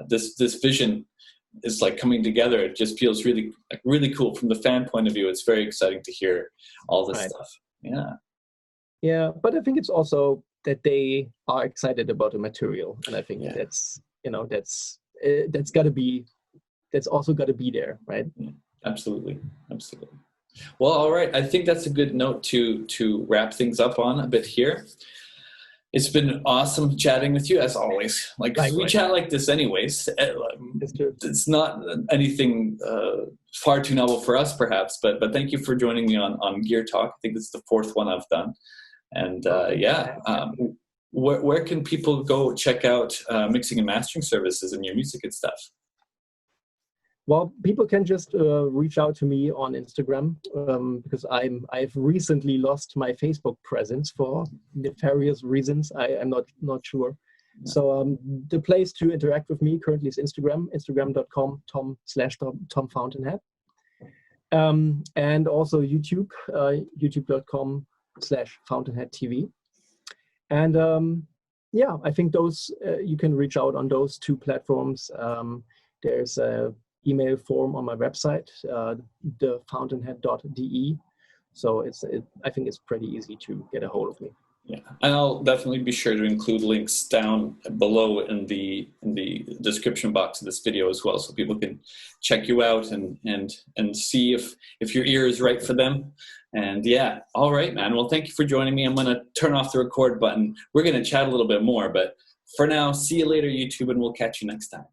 this vision is like coming together. It just feels really cool from the fan point of view. It's very exciting to hear all this Right. stuff. Yeah. Yeah, but I think it's also that they are excited about the material, and I think that's also got to be there, right? Yeah, absolutely. Well, all right. I think that's a good note to wrap things up on a bit here. It's been awesome chatting with you as always. Like we chat like this anyways. It's not anything far too novel for us, perhaps, but thank you for joining me on GearTalk. I think this is the fourth one I've done, and where can people go check out mixing and mastering services and your music and stuff? Well, people can just reach out to me on Instagram because I've recently lost my Facebook presence for nefarious reasons. I'm not sure. So the place to interact with me currently is Instagram, instagram.com/Tom Fountainhead. And also YouTube, youtube.com/Fountainhead TV. And I think those you can reach out on those two platforms. There's a email form on my website, thefountainhead.de. So I think it's pretty easy to get a hold of me. Yeah, and I'll definitely be sure to include links down below in the description box of this video as well, so people can check you out and see if your ear is right for them. And yeah, all right, man. Well, thank you for joining me. I'm gonna turn off the record button. We're gonna chat a little bit more, but for now, see you later, YouTube, and we'll catch you next time.